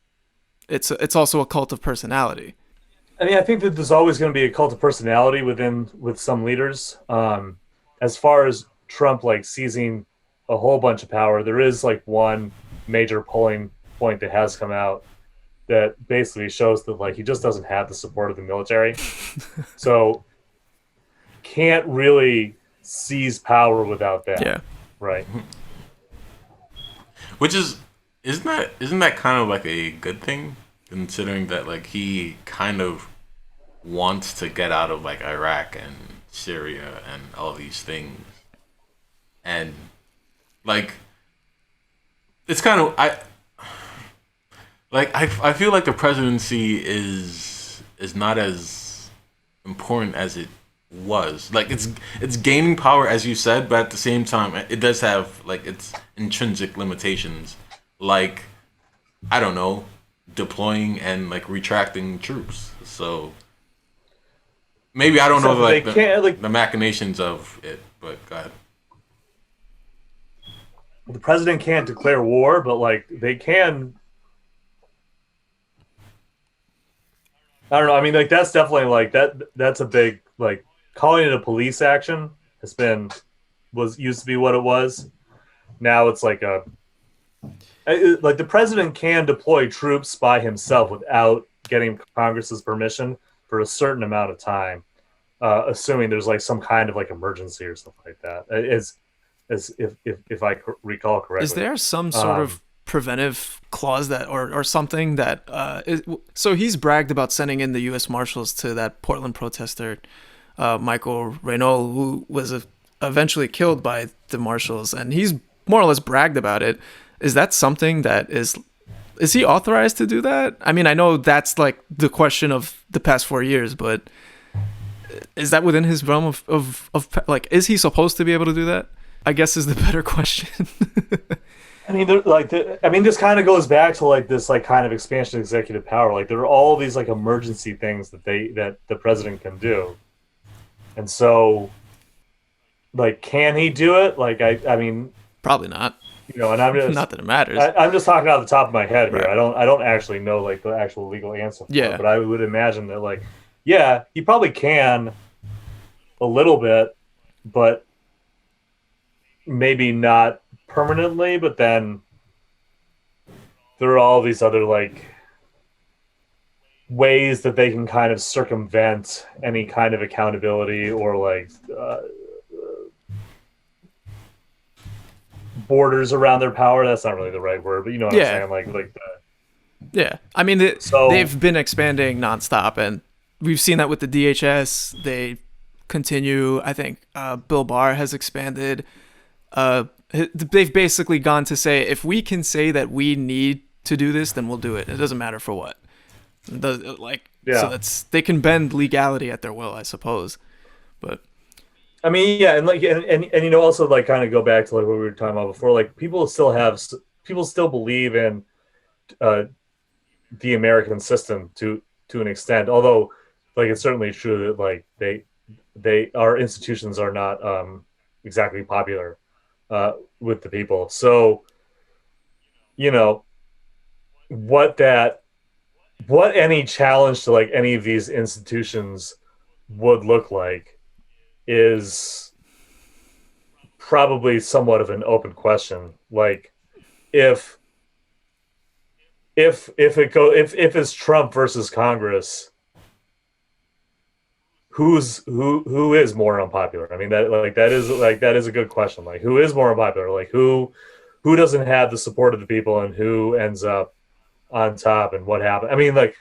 it's also a cult of personality. I mean, I think that there's always going to be a cult of personality with some leaders. As far as Trump like seizing a whole bunch of power, there is like one major polling point that has come out that basically shows that like he just doesn't have the support of the military, so can't really seize power without that. Yeah. Right. Which isn't that kind of like a good thing, considering that like he kind of wants to get out of like Iraq and Syria and all these things, and like it's kind of I feel like the presidency is not as important as it was. Like it's gaining power, as you said, but at the same time it does have like its intrinsic limitations, like I don't know, deploying and like retracting troops. So maybe I don't know like the machinations of it, but go ahead. The president can't declare war, but like they can. I don't know. I mean, like that's definitely like that. That's a big like calling it a police action was used to be what it was. Now it's like like the president can deploy troops by himself without getting Congress's permission for a certain amount of time, assuming there's like some kind of like emergency or something like that. As if I recall correctly. Is there some sort of preventive clause that or something that so he's bragged about sending in the U.S. Marshals to that Portland protester, Michael Reynolds, who was eventually killed by the Marshals, and he's more or less bragged about it. Is that something that is he authorized to do that? I mean, I know that's like the question of the past 4 years, but is that within his realm of like, is he supposed to be able to do that? I guess is the better question. I mean, this kind of goes back to like this like kind of expansion of executive power. Like there are all these like emergency things that the president can do, and so like can he do it? Like I mean, Probably not. you know, and I'm just Not that it matters. I'm just talking out the top of my head here. Right. I don't actually know like the actual legal answer for Yeah. it, but I would imagine that like yeah, he probably can a little bit, but maybe not permanently. But then there are all these other like ways that they can kind of circumvent any kind of accountability or like borders around their power. That's not really the right word, but you know what Yeah. I'm saying. Like Yeah, I mean, they've been expanding nonstop, and we've seen that with the DHS. They continue. I think Bill Barr has expanded. They've basically gone to say, if we can say that we need to do this, then we'll do it. It doesn't matter for what. So they can bend legality at their will, I suppose. But I mean, yeah, and like, and you know, also like kind of go back to like what we were talking about before. Like people still believe in the American system to an extent. Although, like, it's certainly true that like our institutions are not exactly popular with the people. So, you know, what any challenge to like any of these institutions would look like is probably somewhat of an open question. Like if it's Trump versus Congress, who is more unpopular? I mean, that is a good question. Like who is more unpopular? Like who doesn't have the support of the people, and who ends up on top, and what happened? I mean, like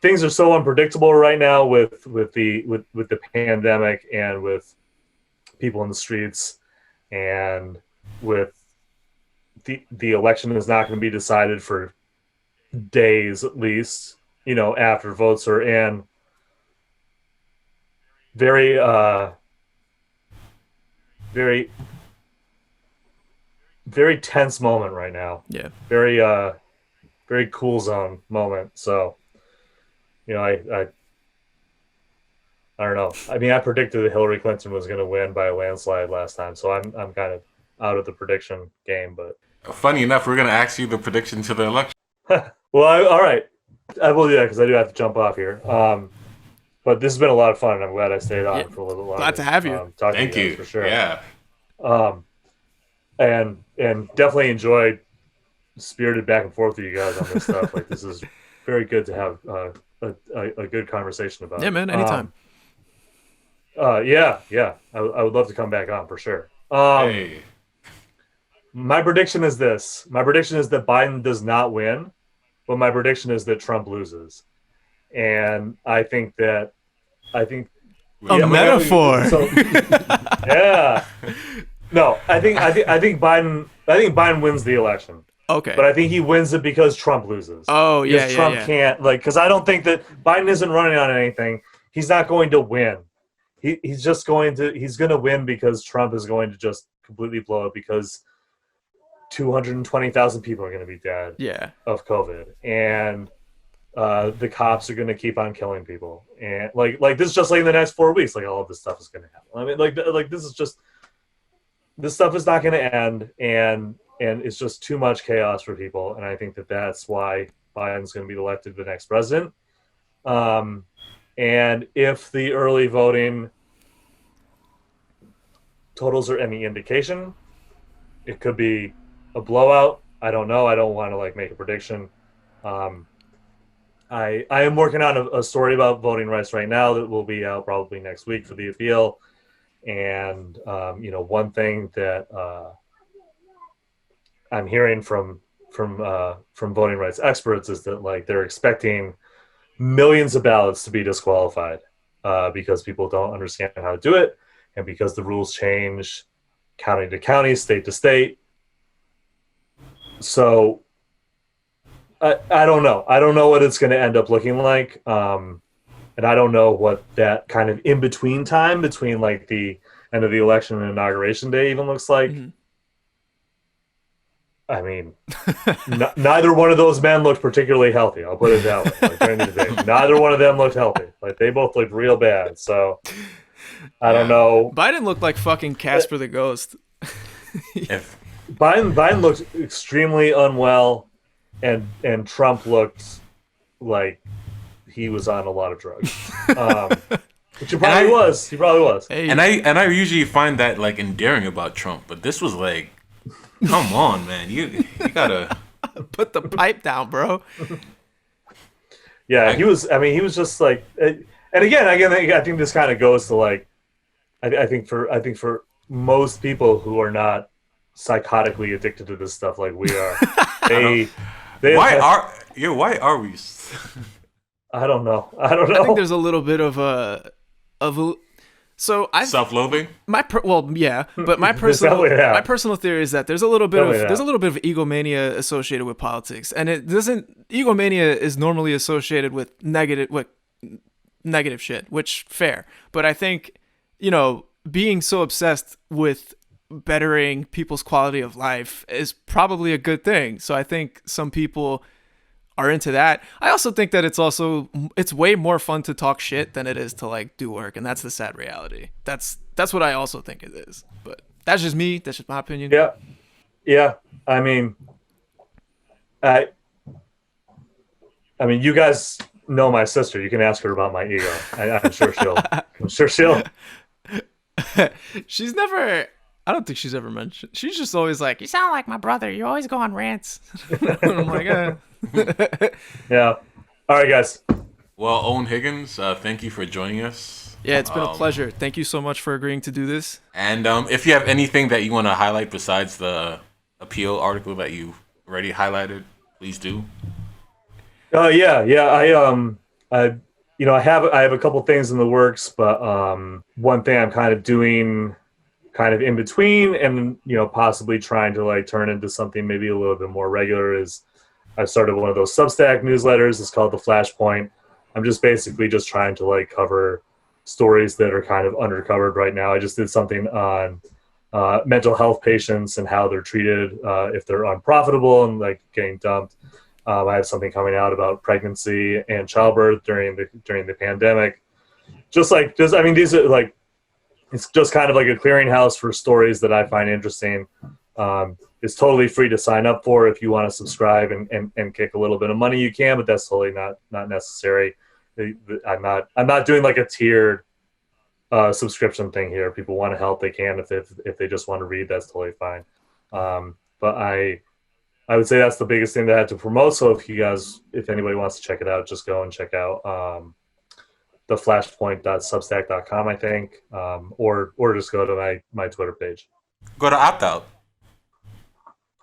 things are so unpredictable right now with the pandemic, and with people in the streets, and with the election is not going to be decided for days at least, you know, after votes are in. Very very tense moment right now. yeah, Very cool zone moment. So, you know, I don't know. I mean, I predicted that Hillary Clinton was going to win by a landslide last time, so I'm kind of out of the prediction game. But Funny enough, we're gonna ask you the prediction to the election. well, all right, I will do that because I do have to jump off here. But this has been a lot of fun, and I'm glad I stayed on for a little bit longer. Glad to have you. Talk Thank to you you. guys for sure. Yeah. And definitely enjoyed spirited back and forth with you guys on this stuff. Like this is very good to have a good conversation about. Yeah, man, anytime. Yeah. I would love to come back on for sure. Hey. My prediction is this. My prediction is that Biden does not win, but my prediction is that Trump loses. And I think a yeah, metaphor. So, yeah. No, I think Biden wins the election. Okay. But I think he wins it because Trump loses. Oh, yeah, because Trump can't, like, because I don't think that Biden isn't running on anything. He's not going to win. He's going to win because Trump is going to just completely blow it, because 220,000 people are going to be dead of COVID, and the cops are going to keep on killing people, and like this is just like in the next 4 weeks, like all of this stuff is going to happen. I mean, like this stuff is not going to end, and it's just too much chaos for people, and I think that's why Biden's going to be elected the next president. And if the early voting totals are any indication, it could be a blowout. I don't know. I don't want to like make a prediction. I am working on a story about voting rights right now that will be out probably next week for the appeal. And you know, one thing that I'm hearing from voting rights experts is that like they're expecting millions of ballots to be disqualified because people don't understand how to do it, and because the rules change county to county, state to state. So I don't know. I don't know what it's going to end up looking like, and I don't know what that kind of in between time between like the end of the election and inauguration day even looks like. Mm-hmm. I mean, neither one of those men looked particularly healthy. I'll put it that way. Like, during the debate, neither one of them looked healthy. Like, they both looked real bad. So I don't know. Biden looked like fucking Casper the Ghost. If Biden looked extremely unwell, and Trump looked like he was on a lot of drugs. Which he probably was. He probably was. Hey, and I usually find that like endearing about Trump, but this was like, come on, man, you gotta put the pipe down, bro. Yeah, he was. I mean, he was just like, and again, I think this kind of goes to like, I think for most people who are not psychotically addicted to this stuff like we are, why are we? I don't know. I think there's a little bit of a so I self-loathing. But my personal theory is that there's a little bit of egomania associated with politics, and egomania is normally associated with negative shit, which fair. But I think, being so obsessed with bettering people's quality of life is probably a good thing. So I think some people are into that. I also think that it's way more fun to talk shit than it is to like do work, and that's the sad reality. That's what I also think it is. But that's just me. That's just my opinion. Yeah. I mean, you guys know my sister. You can ask her about my ego. I'm sure she'll. She's never. I don't think she's ever mentioned. She's just always like, "You sound like my brother. You always go on rants." I'm like, Yeah. All right, guys. Well, Eoin Higgins, thank you for joining us. Yeah, it's been a pleasure. Thank you so much for agreeing to do this. And if you have anything that you want to highlight besides the appeal article that you already highlighted, please do. Yeah. I have a couple things in the works, but one thing I'm kind of doing kind of in between and, possibly trying to like turn into something maybe a little bit more regular is I started one of those Substack newsletters. It's called The Flashpoint. I'm just basically just trying to like cover stories that are kind of undercovered right now. I just did something on mental health patients and how they're treated if they're unprofitable and like getting dumped. I have something coming out about pregnancy and childbirth during the pandemic. These are like, it's just kind of like a clearinghouse for stories that I find interesting. It's totally free to sign up for. If you want to subscribe and kick a little bit of money, you can, but that's totally not necessary. I'm not doing like a tiered subscription thing here. People want to help, they can. If they just want to read, that's totally fine. But I would say that's the biggest thing that I had to promote. So if anybody wants to check it out, just go and check out theflashpoint.substack.com, I think, or just go to my Twitter page. Go to opt out.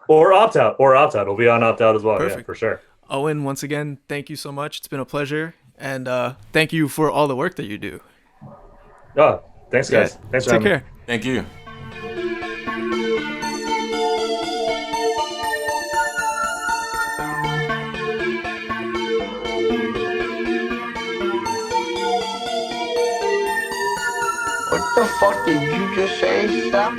Or opt out. It'll be on opt out as well. Perfect. Yeah, for sure. Owen, once again, thank you so much. It's been a pleasure, and thank you for all the work that you do. Oh, thanks, guys. Yeah, Thanks for take having me. care. Thank you. What the fuck did you just say, Stop?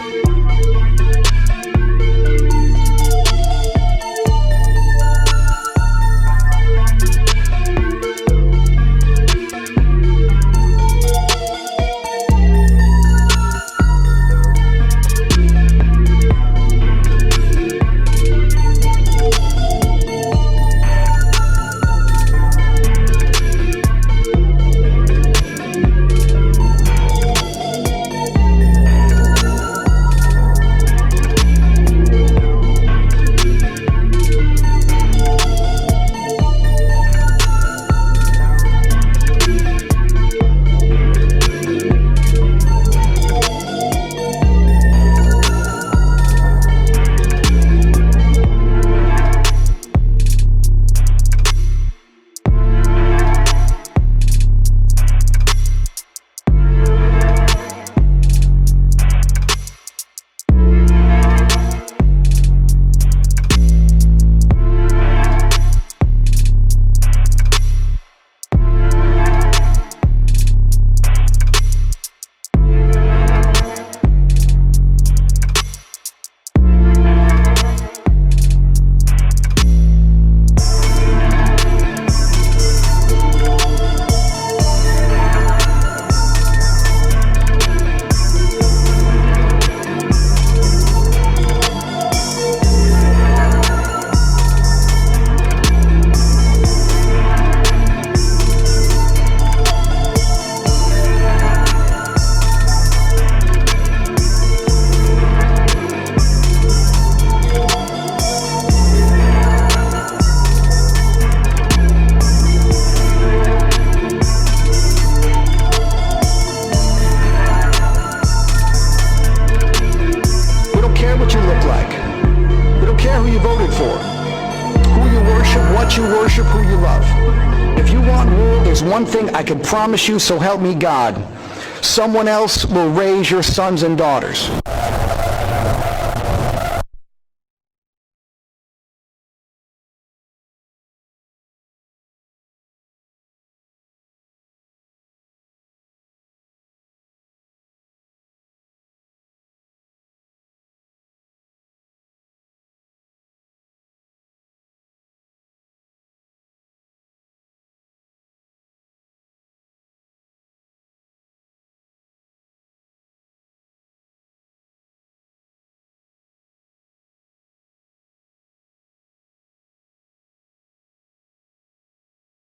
let you worship who you love. If you want rule, there's one thing I can promise you, so help me God. Someone else will raise your sons and daughters.